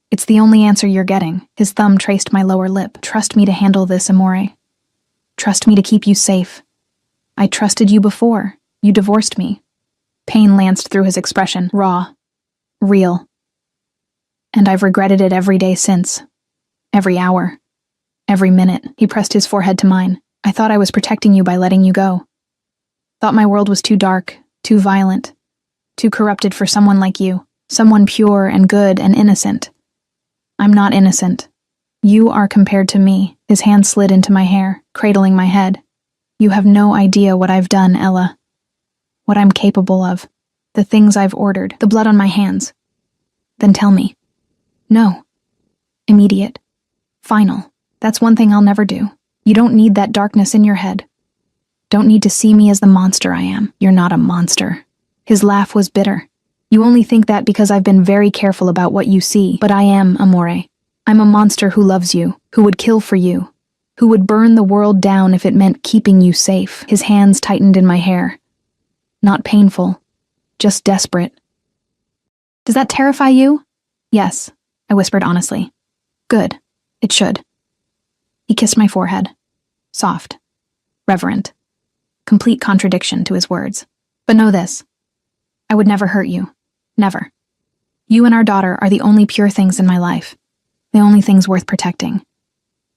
It's the only answer you're getting. His thumb traced my lower lip. Trust me to handle this, Amore. Trust me to keep you safe. I trusted you before. You divorced me. Pain lanced through his expression, raw, real. And I've regretted it every day since. Every hour. Every minute. He pressed his forehead to mine. I thought I was protecting you by letting you go. Thought my world was too dark, too violent, too corrupted for someone like you. Someone pure and good and innocent. I'm not innocent. You are compared to me. His hand slid into my hair, cradling my head. You have no idea what I've done, Ella. What I'm capable of. The things I've ordered. The blood on my hands. Then tell me. No. Immediate. Final. That's one thing I'll never do. You don't need that darkness in your head. Don't need to see me as the monster I am. You're not a monster. His laugh was bitter. You only think that because I've been very careful about what you see, but I am, Amore. I'm a monster who loves you, who would kill for you, who would burn the world down if it meant keeping you safe. His hands tightened in my hair. Not painful, just desperate. Does that terrify you? Yes, I whispered honestly. Good, it should. He kissed my forehead. Soft, reverent. Complete contradiction to his words. But know this. I would never hurt you. Never. You and our daughter are the only pure things in my life. The only things worth protecting.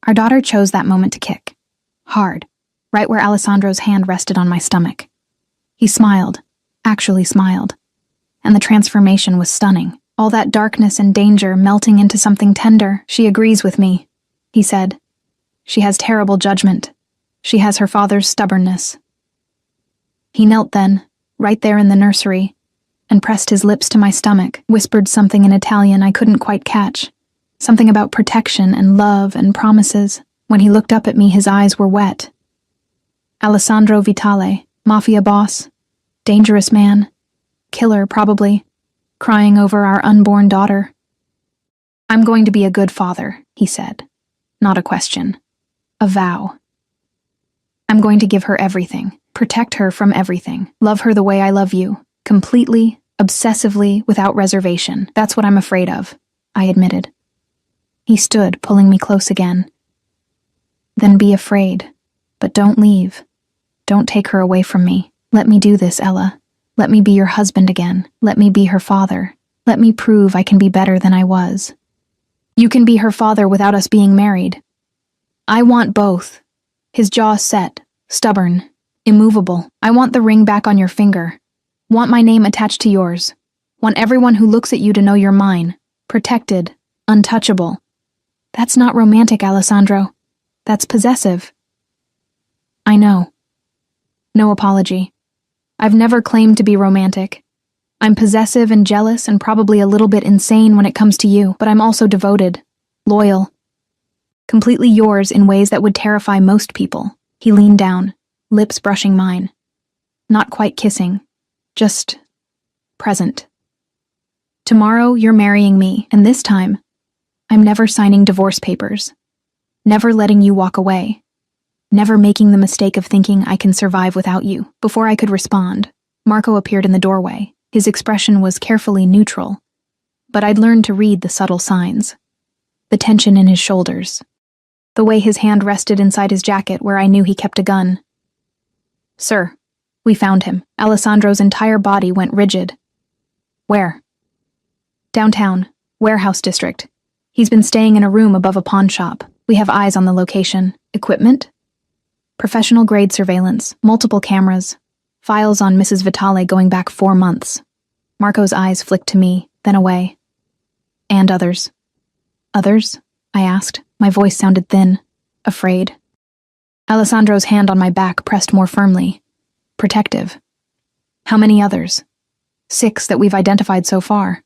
Our daughter chose that moment to kick. Hard. Right where Alessandro's hand rested on my stomach. He smiled. Actually smiled. And the transformation was stunning. All that darkness and danger melting into something tender. She agrees with me, he said. She has terrible judgment. She has her father's stubbornness. He knelt then, right there in the nursery, and pressed his lips to my stomach, whispered something in Italian I couldn't quite catch. Something about protection and love and promises. When he looked up at me, his eyes were wet. Alessandro Vitale, Mafia boss, dangerous man, killer probably, crying over our unborn daughter. I'm going to be a good father, he said. Not a question. A vow. I'm going to give her everything, protect her from everything, love her the way I love you, completely, obsessively, without reservation. That's what I'm afraid of, I admitted. He stood, pulling me close again. Then be afraid, but don't leave. Don't take her away from me. Let me do this, Ella. Let me be your husband again. Let me be her father. Let me prove I can be better than I was. You can be her father without us being married. I want both. His jaw set, stubborn, immovable. I want the ring back on your finger. Want my name attached to yours. Want everyone who looks at you to know you're mine. Protected. Untouchable. That's not romantic, Alessandro. That's possessive. I know. No apology. I've never claimed to be romantic. I'm possessive and jealous and probably a little bit insane when it comes to you, but I'm also devoted, loyal, completely yours in ways that would terrify most people. He leaned down, lips brushing mine. Not quite kissing, just present. Tomorrow you're marrying me, and this time, I'm never signing divorce papers. Never letting you walk away. never making the mistake of thinking I can survive without you. Before I could respond, Marco appeared in the doorway. His expression was carefully neutral, but I'd learned to read the subtle signs. The tension in his shoulders, the way his hand rested inside his jacket where I knew he kept a gun. "Sir, we found him." Alessandro's entire body went rigid. "Where?" "Downtown, warehouse district. He's been staying in a room above a pawn shop. We have eyes on the location. Equipment? Professional-grade surveillance, multiple cameras, files on Mrs. Vitale going back 4 months." Marco's eyes flicked to me, then away. "And others." "Others?" I asked. My voice sounded thin, afraid. Alessandro's hand on my back pressed more firmly. Protective. "How many others?" "6 that we've identified so far.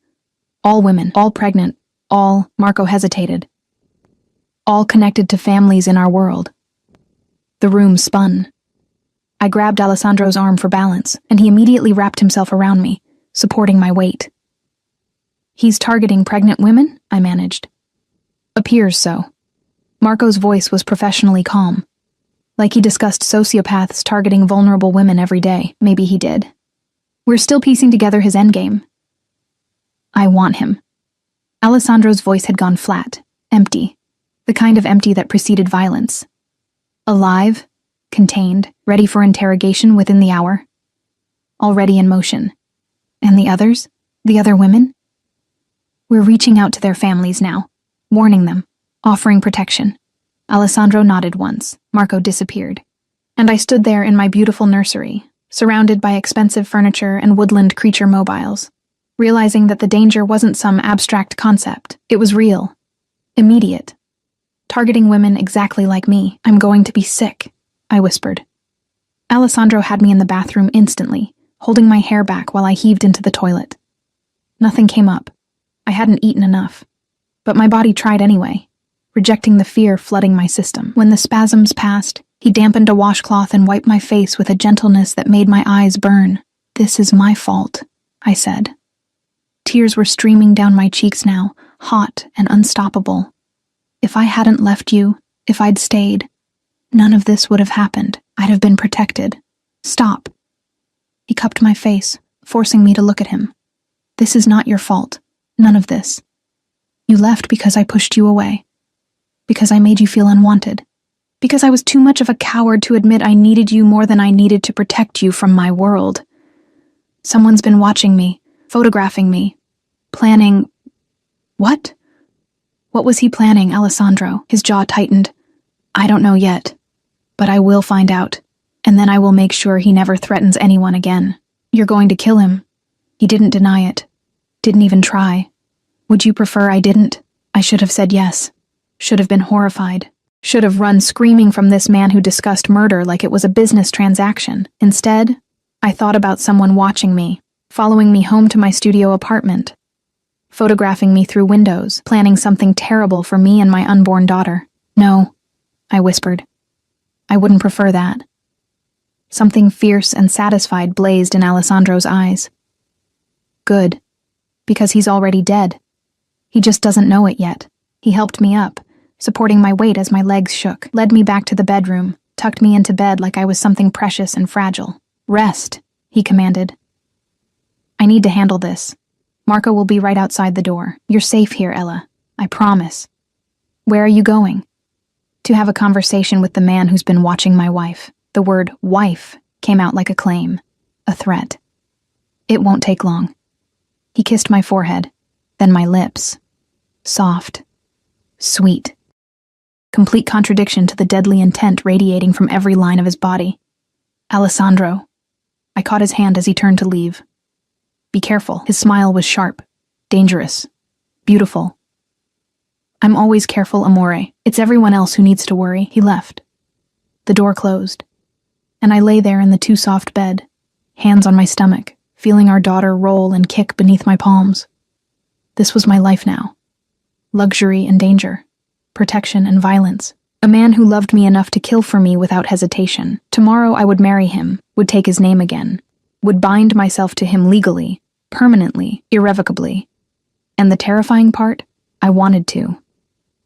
All women, all pregnant, all," Marco hesitated. "All connected to families in our world." The room spun. I grabbed Alessandro's arm for balance, and he immediately wrapped himself around me, supporting my weight. "He's targeting pregnant women?" I managed. "Appears so." Marco's voice was professionally calm. Like he discussed sociopaths targeting vulnerable women every day. Maybe he did. "We're still piecing together his endgame." "I want him." Alessandro's voice had gone flat, empty, the kind of empty that preceded violence. Alive, contained, ready for interrogation within the hour. Already in motion. And the others? The other women? "We're reaching out to their families now, warning them, offering protection." Alessandro nodded once. Marco disappeared. And I stood there in my beautiful nursery, surrounded by expensive furniture and woodland creature mobiles, realizing that the danger wasn't some abstract concept. It was real. Immediate. Targeting women exactly like me. "I'm going to be sick," I whispered. Alessandro had me in the bathroom instantly, holding my hair back while I heaved into the toilet. Nothing came up. I hadn't eaten enough. But my body tried anyway, rejecting the fear flooding my system. When the spasms passed, he dampened a washcloth and wiped my face with a gentleness that made my eyes burn. "This is my fault," I said. Tears were streaming down my cheeks now, hot and unstoppable. If I hadn't left you, if I'd stayed, none of this would have happened. I'd have been protected. "Stop." He cupped my face, forcing me to look at him. "This is not your fault. None of this. You left because I pushed you away. Because I made you feel unwanted. Because I was too much of a coward to admit I needed you more than I needed to protect you from my world. Someone's been watching me, photographing me, planning..." "What?" "What was he planning, Alessandro?" His jaw tightened. "I don't know yet, but I will find out, and then I will make sure he never threatens anyone again." "You're going to kill him." He didn't deny it. Didn't even try. "Would you prefer I didn't?" I should have said yes. Should have been horrified. Should have run screaming from this man who discussed murder like it was a business transaction. Instead, I thought about someone watching me, following me home to my studio apartment, photographing me through windows, planning something terrible for me and my unborn daughter. "No," I whispered. "I wouldn't prefer that." Something fierce and satisfied blazed in Alessandro's eyes. "Good. Because he's already dead. He just doesn't know it yet." He helped me up, supporting my weight as my legs shook, led me back to the bedroom, tucked me into bed like I was something precious and fragile. "Rest," he commanded. "I need to handle this. Marco will be right outside the door. You're safe here, Ella. I promise." "Where are you going?" "To have a conversation with the man who's been watching my wife." The word wife came out like a claim, a threat. "It won't take long." He kissed my forehead, then my lips. Soft. Sweet. Complete contradiction to the deadly intent radiating from every line of his body. "Alessandro." I caught his hand as he turned to leave. "Be careful." His smile was sharp, dangerous, beautiful. "I'm always careful, amore. It's everyone else who needs to worry." He left. The door closed, and I lay there in the too soft bed, hands on my stomach, feeling our daughter roll and kick beneath my palms. This was my life now. Luxury and danger, protection and violence. A man who loved me enough to kill for me without hesitation. Tomorrow I would marry him, would take his name again, would bind myself to him legally, permanently, irrevocably. And the terrifying part? I wanted to.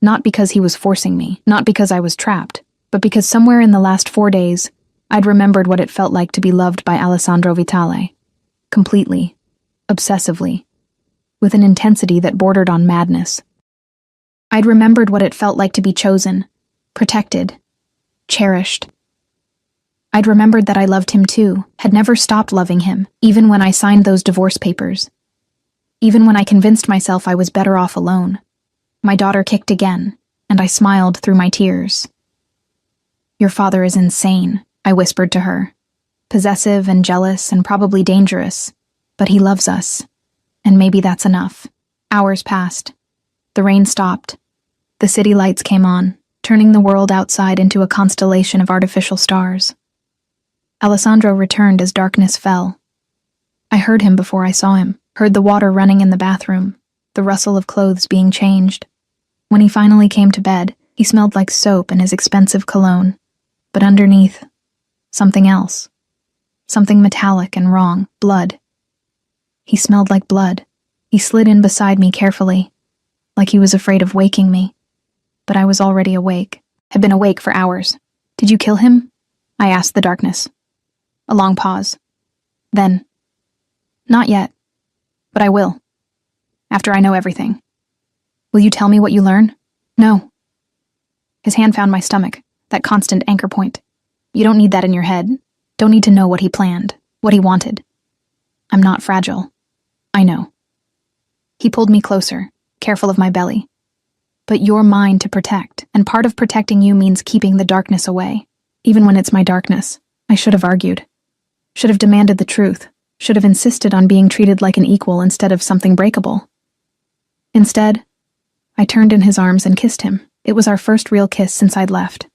Not because he was forcing me, not because I was trapped, but because somewhere in the last 4 days, I'd remembered what it felt like to be loved by Alessandro Vitale. Completely. Obsessively. With an intensity that bordered on madness. I'd remembered what it felt like to be chosen, protected, cherished. I'd remembered that I loved him too, had never stopped loving him, even when I signed those divorce papers. Even when I convinced myself I was better off alone. My daughter kicked again, and I smiled through my tears. "Your father is insane," I whispered to her. "Possessive and jealous and probably dangerous, but he loves us. And maybe that's enough." Hours passed. The rain stopped. The city lights came on, turning the world outside into a constellation of artificial stars. Alessandro returned as darkness fell. I heard him before I saw him, heard the water running in the bathroom, the rustle of clothes being changed. When he finally came to bed, he smelled like soap and his expensive cologne, but underneath, something else. Something metallic and wrong, blood. He smelled like blood. He slid in beside me carefully, like he was afraid of waking me. But I was already awake, had been awake for hours. "Did you kill him?" I asked the darkness. A long pause. Then, "Not yet, but I will. After I know everything." "Will you tell me what you learn?" "No." His hand found my stomach, that constant anchor point. "You don't need that in your head. Don't need to know what he planned, what he wanted. I'm not fragile. I know." He pulled me closer, careful of my belly. "But you're mine to protect, and part of protecting you means keeping the darkness away. Even when it's my darkness, I should have argued. Should have demanded the truth. Should have insisted on being treated like an equal instead of something breakable. Instead, I turned in his arms and kissed him. It was our first real kiss since I'd left.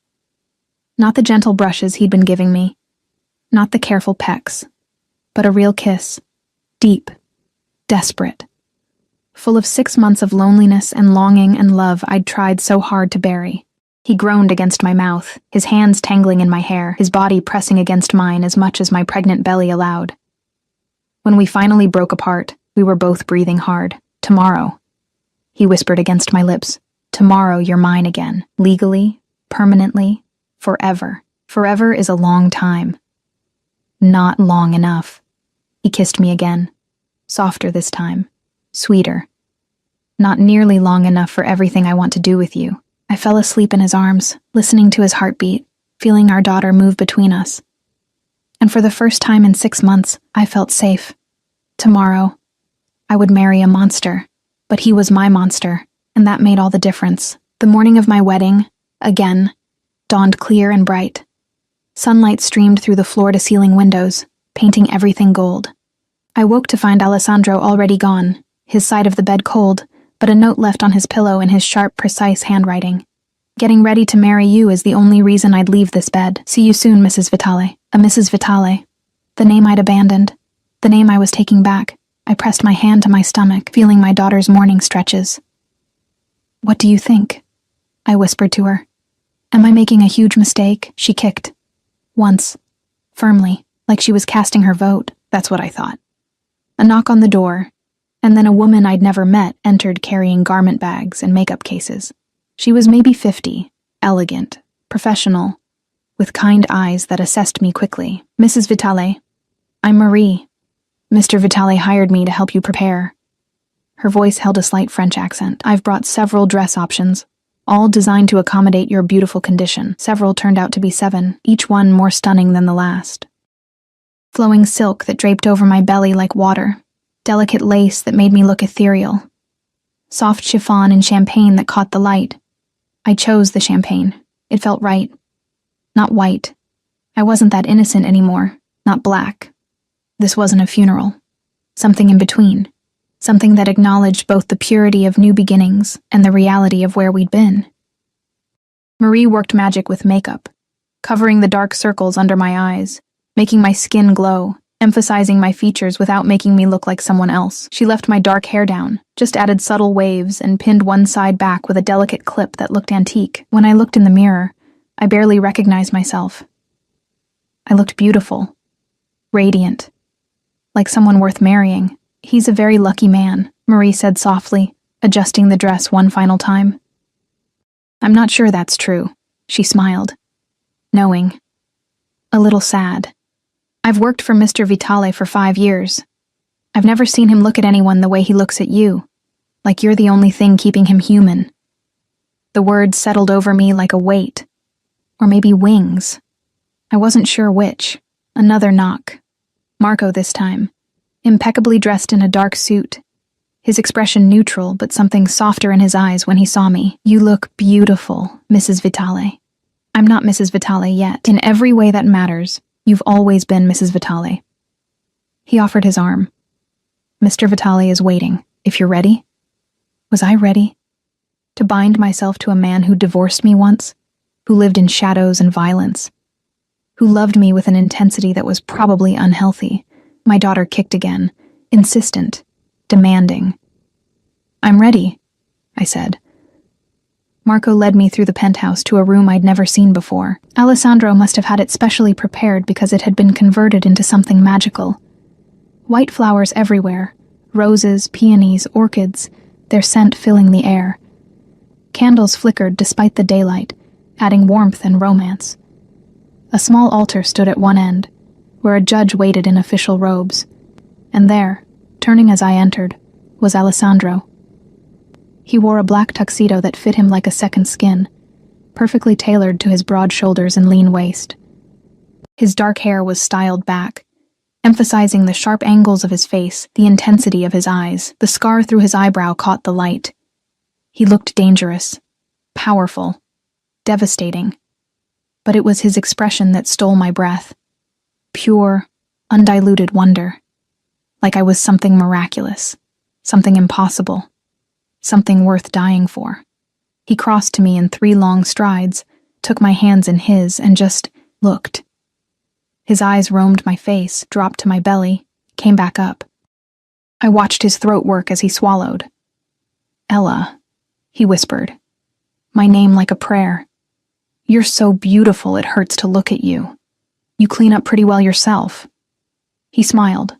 Not the gentle brushes he'd been giving me. Not the careful pecks. But a real kiss. Deep. Desperate. Full of 6 months of loneliness and longing and love I'd tried so hard to bury. He groaned against my mouth, his hands tangling in my hair, his body pressing against mine as much as my pregnant belly allowed. When we finally broke apart, we were both breathing hard. "Tomorrow," he whispered against my lips. "Tomorrow you're mine again. Legally, permanently, forever. Forever is a long time." Not long enough. He kissed me again. Softer this time. Sweeter. Not nearly long enough for everything I want to do with you. I fell asleep in his arms, listening to his heartbeat, feeling our daughter move between us. And for the first time in 6 months, I felt safe. Tomorrow, I would marry a monster, but he was my monster, and that made all the difference. The morning of my wedding, again, dawned clear and bright. Sunlight streamed through the floor-to-ceiling windows, painting everything gold. I woke to find Alessandro already gone, his side of the bed cold, but a note left on his pillow in his sharp, precise handwriting. "Getting ready to marry you is the only reason I'd leave this bed. See you soon, Mrs. Vitale." A Mrs. Vitale. The name I'd abandoned. The name I was taking back. I pressed my hand to my stomach, feeling my daughter's morning stretches. "What do you think?" I whispered to her. "Am I making a huge mistake?" She kicked. Once. Firmly, like she was casting her vote. That's what I thought. A knock on the door, and then a woman I'd never met entered carrying garment bags and makeup cases. She was maybe 50, elegant, professional, with kind eyes that assessed me quickly. "Mrs. Vitale, I'm Marie. Mr. Vitale hired me to help you prepare." Her voice held a slight French accent. "I've brought several dress options, all designed to accommodate your beautiful condition. Several turned out to be 7, each one more stunning than the last. Flowing silk that draped over my belly like water, delicate lace that made me look ethereal, soft chiffon and champagne that caught the light. I chose the champagne. It felt right. Not white. I wasn't that innocent anymore. Not black. This wasn't a funeral. Something in between. Something that acknowledged both the purity of new beginnings and the reality of where we'd been. Marie worked magic with makeup, covering the dark circles under my eyes, making my skin glow, emphasizing my features without making me look like someone else. She left my dark hair down, just added subtle waves and pinned one side back with a delicate clip that looked antique. When I looked in the mirror, I barely recognized myself. I looked beautiful, radiant, like someone worth marrying. "He's a very lucky man," Marie said softly, adjusting the dress one final time. "I'm not sure that's true," she smiled. knowing. A little sad. I've worked for Mr. Vitale for 5 years. I've never seen him look at anyone the way he looks at you, like you're the only thing keeping him human. The words settled over me like a weight. Or maybe wings. I wasn't sure which. Another knock. Marco this time. Impeccably dressed in a dark suit. His expression neutral, but something softer in his eyes when he saw me. You look beautiful, Mrs. Vitale. I'm not Mrs. Vitale yet. In every way that matters, you've always been Mrs. Vitale. He offered his arm. Mr. Vitale is waiting. If you're ready. Was I ready? To bind myself to a man who divorced me once, who lived in shadows and violence, who loved me with an intensity that was probably unhealthy. My daughter kicked again, insistent, demanding. I'm ready, I said. Marco led me through the penthouse to a room I'd never seen before. Alessandro must have had it specially prepared because it had been converted into something magical. White flowers everywhere, roses, peonies, orchids, their scent filling the air. Candles flickered despite the daylight, adding warmth and romance. A small altar stood at one end, where a judge waited in official robes. And there, turning as I entered, was Alessandro. He wore a black tuxedo that fit him like a second skin, perfectly tailored to his broad shoulders and lean waist. His dark hair was styled back, emphasizing the sharp angles of his face, the intensity of his eyes. The scar through his eyebrow caught the light. He looked dangerous, powerful, devastating. But it was his expression that stole my breath. Pure, undiluted wonder. Like I was something miraculous, something impossible, something worth dying for. He crossed to me in 3 long strides, took my hands in his, and just looked. His eyes roamed my face, dropped to my belly, came back up. I watched his throat work as he swallowed. Ella, he whispered, my name like a prayer. You're so beautiful it hurts to look at you. You clean up pretty well yourself. He smiled,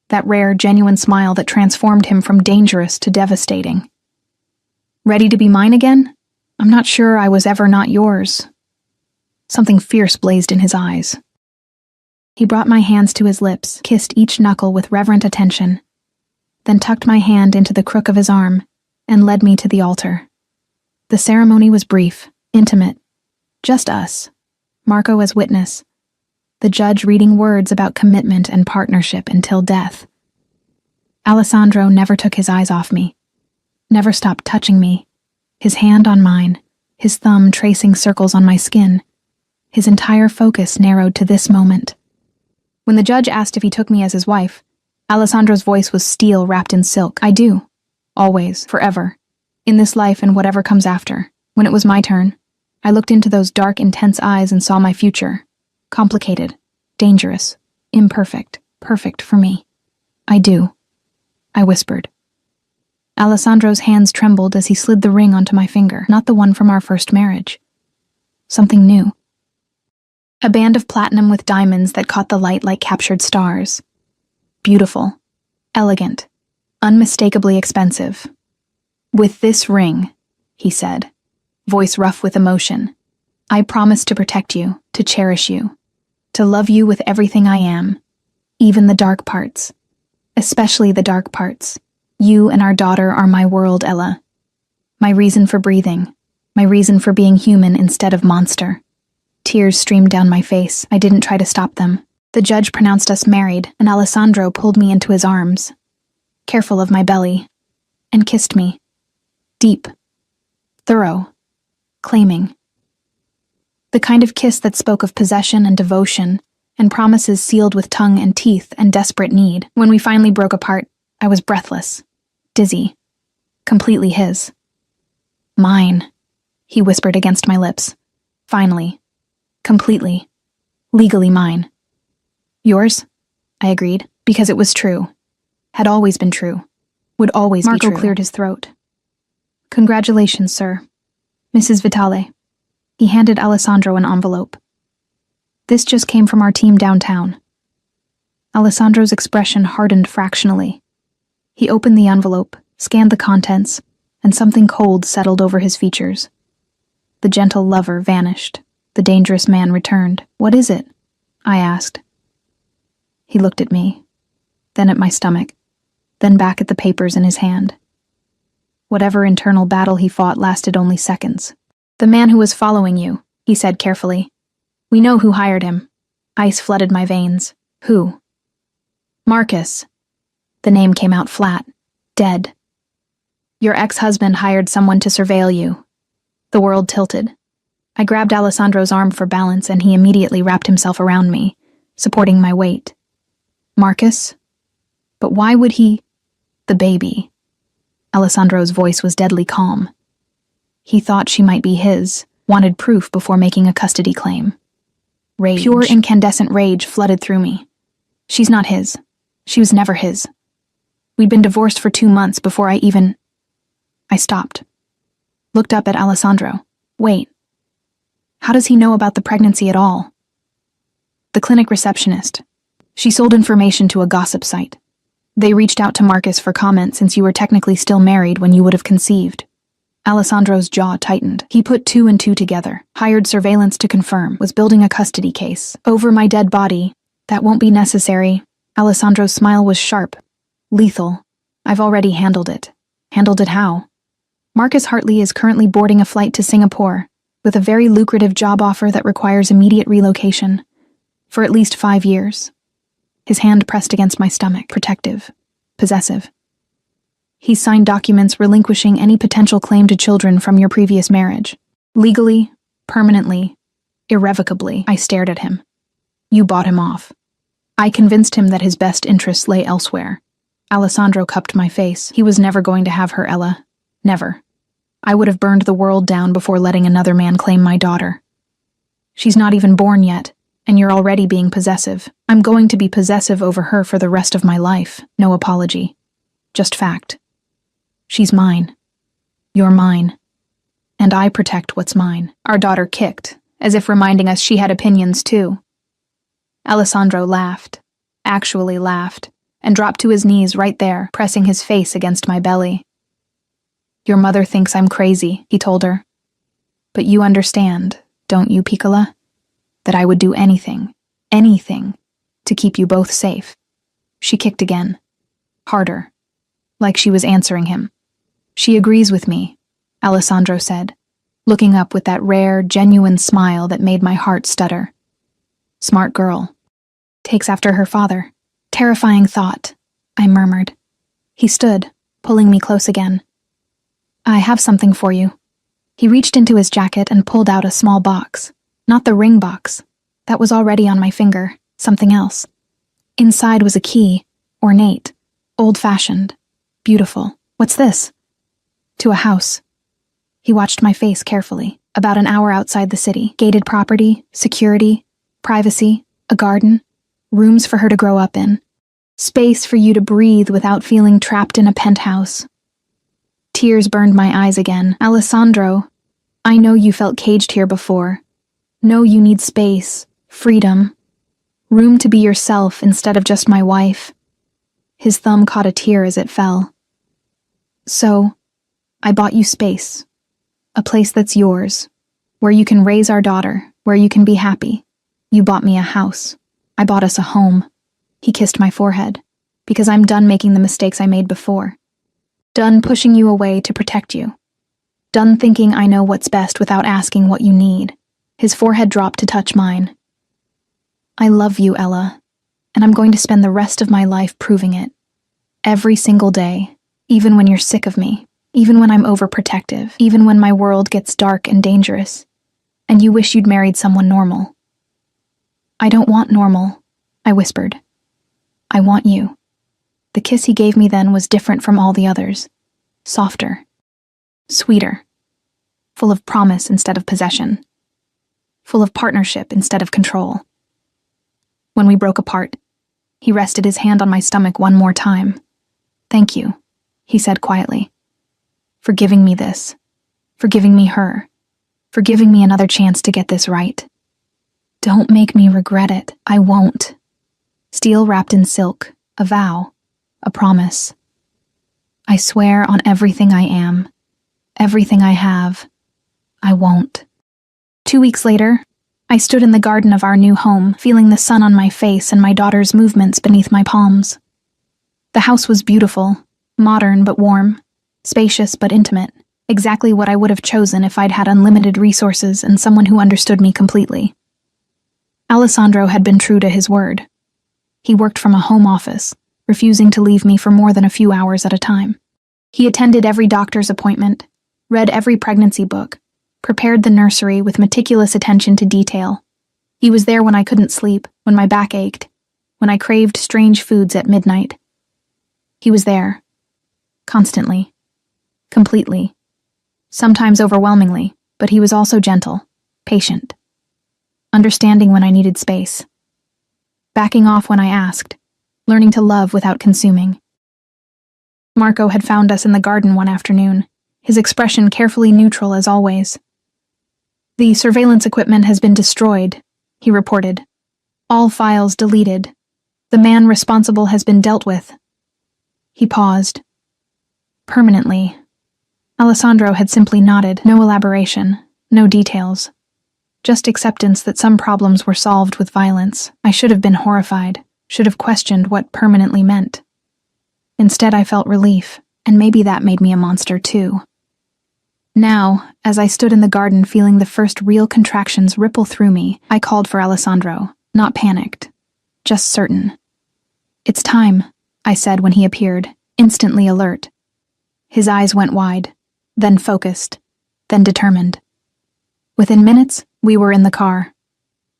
that rare, genuine smile that transformed him from dangerous to devastating. Ready to be mine again? I'm not sure I was ever not yours. Something fierce blazed in his eyes. He brought my hands to his lips, kissed each knuckle with reverent attention, then tucked my hand into the crook of his arm and led me to the altar. The ceremony was brief, intimate, just us, Marco as witness, the judge reading words about commitment and partnership until death. Alessandro never took his eyes off me, never stopped touching me, his hand on mine, his thumb tracing circles on my skin, his entire focus narrowed to this moment. When the judge asked if he took me as his wife, Alessandro's voice was steel wrapped in silk. I do. Always, forever. In this life and whatever comes after. When it was my turn, I looked into those dark, intense eyes and saw my future. Complicated, dangerous, imperfect, perfect for me. I do, I whispered. Alessandro's hands trembled as he slid the ring onto my finger, not the one from our first marriage. Something new. A band of platinum with diamonds that caught the light like captured stars. Beautiful, elegant, unmistakably expensive. With this ring, he said, voice rough with emotion, I promise to protect you, to cherish you, to love you with everything I am, even the dark parts, especially the dark parts. You and our daughter are my world, Ella. My reason for breathing, my reason for being human instead of monster. Tears streamed down my face. I didn't try to stop them. The judge pronounced us married, and Alessandro pulled me into his arms, careful of my belly, and kissed me. Deep, thorough, claiming. The kind of kiss that spoke of possession and devotion, and promises sealed with tongue and teeth and desperate need. When we finally broke apart, I was breathless, dizzy, completely his. Mine, he whispered against my lips. Finally. Completely. Legally mine. Yours? I agreed, because it was true. Had always been true. Would always be true. Marco cleared his throat. Congratulations, sir. Mrs. Vitale. He handed Alessandro an envelope. This just came from our team downtown. Alessandro's expression hardened fractionally. He opened the envelope, scanned the contents, and something cold settled over his features. The gentle lover vanished. The dangerous man returned. "What is it?" I asked. He looked at me, then at my stomach, then back at the papers in his hand. Whatever internal battle he fought lasted only seconds. "The man who was following you," he said carefully. "We know who hired him." Ice flooded my veins. "Who?" "Marcus." The name came out flat. "Dead. Your ex-husband hired someone to surveil you." The world tilted. I grabbed Alessandro's arm for balance, and he immediately wrapped himself around me, supporting my weight. "Marcus? But why would he—" "The baby." Alessandro's voice was deadly calm. "He thought she might be his, wanted proof before making a custody claim." Rage. Pure incandescent rage flooded through me. "She's not his. She was never his. We'd been divorced for 2 months before I even—" I stopped. Looked up at Alessandro. "Wait. How does he know about the pregnancy at all?" "The clinic receptionist. She sold information to a gossip site. They reached out to Marcus for comment since you were technically still married when you would have conceived." Alessandro's jaw tightened. He put 2 and 2 together, hired surveillance to confirm, was building a custody case. "Over my dead body. That won't be necessary." Alessandro's smile was sharp. "Lethal. I've already handled it." "Handled it how?" "Marcus Hartley is currently boarding a flight to Singapore, with a very lucrative job offer that requires immediate relocation. For at least 5 years. His hand pressed against my stomach, protective, possessive. "He signed documents relinquishing any potential claim to children from your previous marriage. Legally, permanently, irrevocably." I stared at him. "You bought him off." "I convinced him that his best interests lay elsewhere." Alessandro cupped my face. "He was never going to have her, Ella. Never. I would have burned the world down before letting another man claim my daughter. She's not even born yet, and you're already being possessive. I'm going to be possessive over her for the rest of my life. No apology. Just fact. She's mine. You're mine. And I protect what's mine." Our daughter kicked, as if reminding us she had opinions too. Alessandro laughed, actually laughed, and dropped to his knees right there, pressing his face against my belly. "Your mother thinks I'm crazy," he told her. "But you understand, don't you, Piccola? That I would do anything, to keep you both safe." She kicked again. Harder. Like she was answering him. "She agrees with me," Alessandro said, looking up with that rare, genuine smile that made my heart stutter. "Smart girl. Takes after her father." "Terrifying thought," I murmured. He stood, pulling me close again. "I have something for you." He reached into his jacket and pulled out a small box. Not the ring box. That was already on my finger. Something else. Inside was a key, ornate, old-fashioned, beautiful. "What's this?" "To a house." He watched my face carefully. "About an hour outside the city. Gated property, security, privacy, a garden, rooms for her to grow up in. Space for you to breathe without feeling trapped in a penthouse." Tears burned my eyes again. "Alessandro, I know you felt caged here before. Know you need space, freedom, room to be yourself instead of just my wife." His thumb caught a tear as it fell. "So, I bought you space. A place that's yours, where you can raise our daughter, where you can be happy. You bought me a house. I bought us a home." He kissed my forehead. "Because I'm done making the mistakes I made before. Done pushing you away to protect you. Done thinking I know what's best without asking what you need." His forehead dropped to touch mine. "I love you, Ella, and I'm going to spend the rest of my life proving it. Every single day, even when you're sick of me, even when I'm overprotective, even when my world gets dark and dangerous, and you wish you'd married someone normal." "I don't want normal," I whispered. "I want you." The kiss he gave me then was different from all the others. Softer. Sweeter. Full of promise instead of possession. Full of partnership instead of control. When we broke apart, he rested his hand on my stomach one more time. "Thank you," he said quietly. "For giving me this. For giving me her. For giving me another chance to get this right. Don't make me regret it. I won't." Steel wrapped in silk. A vow. A promise. "I swear on everything I am. Everything I have. I won't." 2 weeks later, I stood in the garden of our new home, feeling the sun on my face and my daughter's movements beneath my palms. The house was beautiful, modern but warm, spacious but intimate, exactly what I would have chosen if I'd had unlimited resources and someone who understood me completely. Alessandro had been true to his word. He worked from a home office, refusing to leave me for more than a few hours at a time. He attended every doctor's appointment, read every pregnancy book, prepared the nursery with meticulous attention to detail. He was there when I couldn't sleep, when my back ached, when I craved strange foods at midnight. He was there. Constantly. Completely. Sometimes overwhelmingly, but he was also gentle, patient. Understanding when I needed space. Backing off when I asked, learning to love without consuming. Marco had found us in the garden one afternoon, his expression carefully neutral as always. "The surveillance equipment has been destroyed," he reported. "All files deleted. The man responsible has been dealt with." He paused. "Permanently." Alessandro had simply nodded, no elaboration, no details. Just acceptance that some problems were solved with violence. I should have been horrified, should have questioned what permanently meant. Instead, I felt relief, and maybe that made me a monster too. Now, as I stood in the garden feeling the first real contractions ripple through me, I called for Alessandro, not panicked, just certain. "It's time," I said when he appeared, instantly alert. His eyes went wide, then focused, then determined. Within minutes, we were in the car.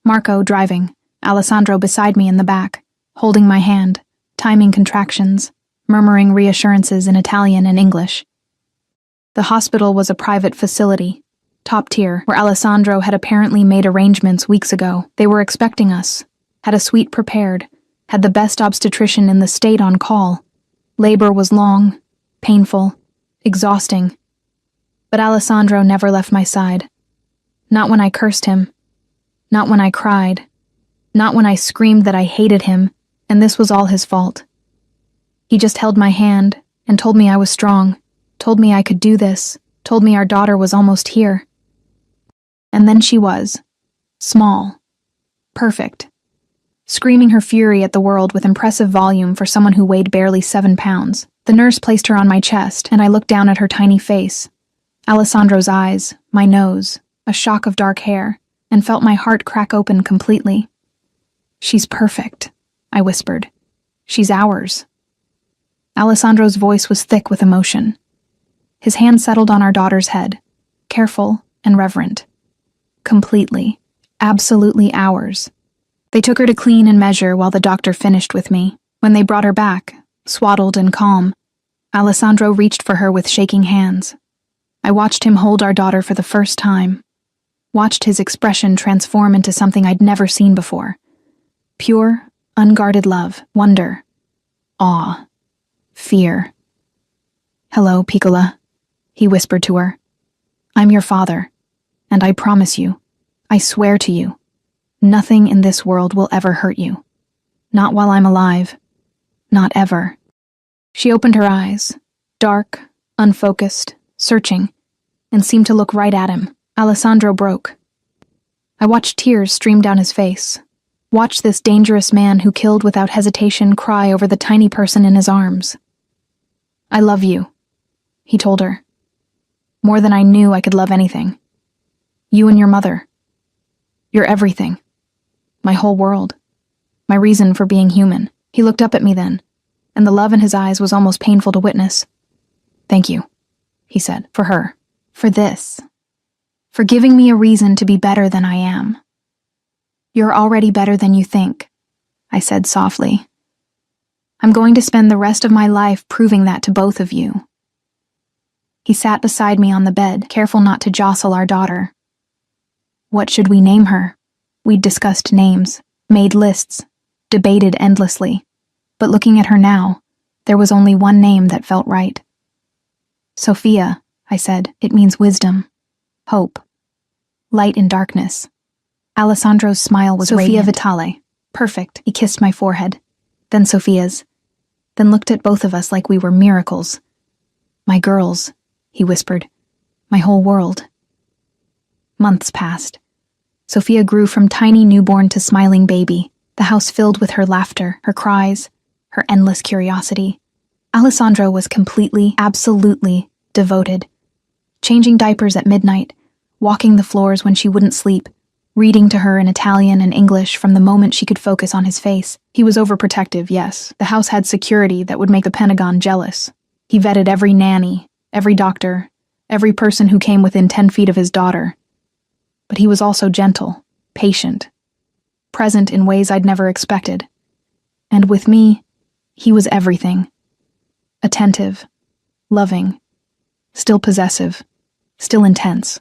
Marco driving, Alessandro beside me in the back, holding my hand, timing contractions, murmuring reassurances in Italian and English. The hospital was a private facility, top tier, where Alessandro had apparently made arrangements weeks ago. They were expecting us, had a suite prepared, had the best obstetrician in the state on call. Labor was long, painful, exhausting. But Alessandro never left my side. Not when I cursed him. Not when I cried. Not when I screamed that I hated him, and this was all his fault. He just held my hand and told me I was strong, told me I could do this, told me our daughter was almost here. And then she was. Small. Perfect. Screaming her fury at the world with impressive volume for someone who weighed barely 7 pounds. The nurse placed her on my chest, and I looked down at her tiny face. Alessandro's eyes, my nose, a shock of dark hair, and felt my heart crack open completely. "She's perfect," I whispered. "She's ours." Alessandro's voice was thick with emotion. His hand settled on our daughter's head, careful and reverent. Completely, absolutely ours. They took her to clean and measure while the doctor finished with me. When they brought her back, swaddled and calm, Alessandro reached for her with shaking hands. I watched him hold our daughter for the first time, watched his expression transform into something I'd never seen before. Pure, unguarded love, wonder, awe, fear. "Hello, Piccola," he whispered to her. "I'm your father, and I promise you, I swear to you, nothing in this world will ever hurt you. Not while I'm alive. Not ever." She opened her eyes, dark, unfocused, searching, and seemed to look right at him. Alessandro broke. I watched tears stream down his face, watched this dangerous man who killed without hesitation cry over the tiny person in his arms. "I love you," he told her. "More than I knew I could love anything. You and your mother. You're everything. My whole world. My reason for being human." He looked up at me then, and the love in his eyes was almost painful to witness. "Thank you," he said, "for her. For this. For giving me a reason to be better than I am." "You're already better than you think," I said softly. "I'm going to spend the rest of my life proving that to both of you." He sat beside me on the bed, careful not to jostle our daughter. What should we name her? We'd discussed names, made lists, debated endlessly, but looking at her now, there was only one name that felt right. "Sophia," I said. "It means wisdom, hope, light in darkness." Alessandro's smile was Sophia radiant. Vitale. Perfect. He kissed my forehead, then Sophia's, then looked at both of us like we were miracles. "My girls," he whispered. "My whole world." Months passed. Sophia grew from tiny newborn to smiling baby, the house filled with her laughter, her cries, her endless curiosity. Alessandro was completely, absolutely devoted. Changing diapers at midnight, walking the floors when she wouldn't sleep, reading to her in Italian and English from the moment she could focus on his face. He was overprotective, yes. The house had security that would make the Pentagon jealous. He vetted every nanny, every doctor, every person who came within 10 feet of his daughter. But he was also gentle, patient, present in ways I'd never expected. And with me, he was everything. Attentive, loving, still possessive, still intense,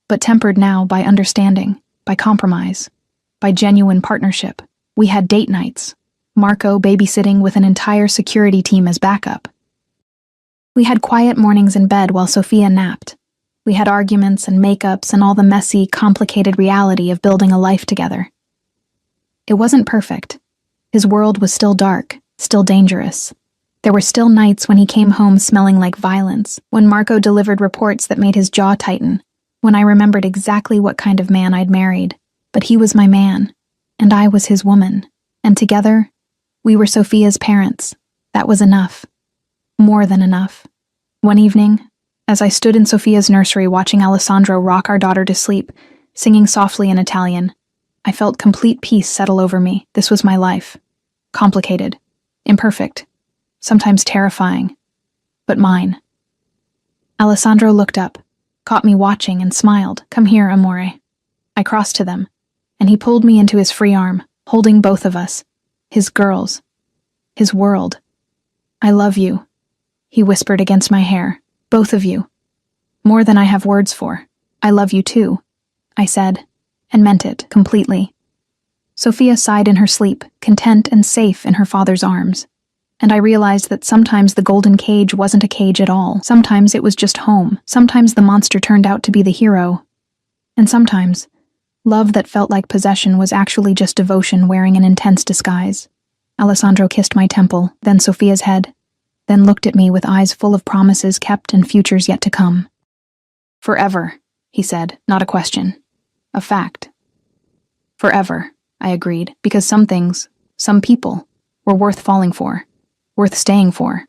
but tempered now by understanding, by compromise, by genuine partnership. We had date nights, Marco babysitting with an entire security team as backup. We had quiet mornings in bed while Sophia napped. We had arguments and makeups and all the messy, complicated reality of building a life together. It wasn't perfect. His world was still dark, still dangerous. There were still nights when he came home smelling like violence, when Marco delivered reports that made his jaw tighten, when I remembered exactly what kind of man I'd married. But he was my man, and I was his woman, and together, we were Sophia's parents. That was enough. More than enough. One evening, as I stood in Sophia's nursery watching Alessandro rock our daughter to sleep, singing softly in Italian, I felt complete peace settle over me. This was my life. Complicated, imperfect, sometimes terrifying, but mine. Alessandro looked up, caught me watching, and smiled. "Come here, amore." I crossed to them, and he pulled me into his free arm, holding both of us, his girls, his world. "I love you," he whispered against my hair. "Both of you. More than I have words for. I love you too," I said, and meant it completely. Sophia sighed in her sleep, content and safe in her father's arms. And I realized that sometimes the golden cage wasn't a cage at all. Sometimes it was just home. Sometimes the monster turned out to be the hero. And sometimes, love that felt like possession was actually just devotion wearing an intense disguise. Alessandro kissed my temple, then Sophia's head, then looked at me with eyes full of promises kept and futures yet to come. "Forever," he said, not a question. A fact. "Forever," I agreed, because some things, some people, were worth falling for, worth staying for,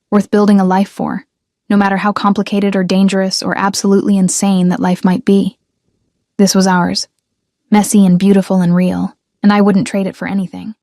worth building a life for, no matter how complicated or dangerous or absolutely insane that life might be. This was ours, messy and beautiful and real, and I wouldn't trade it for anything.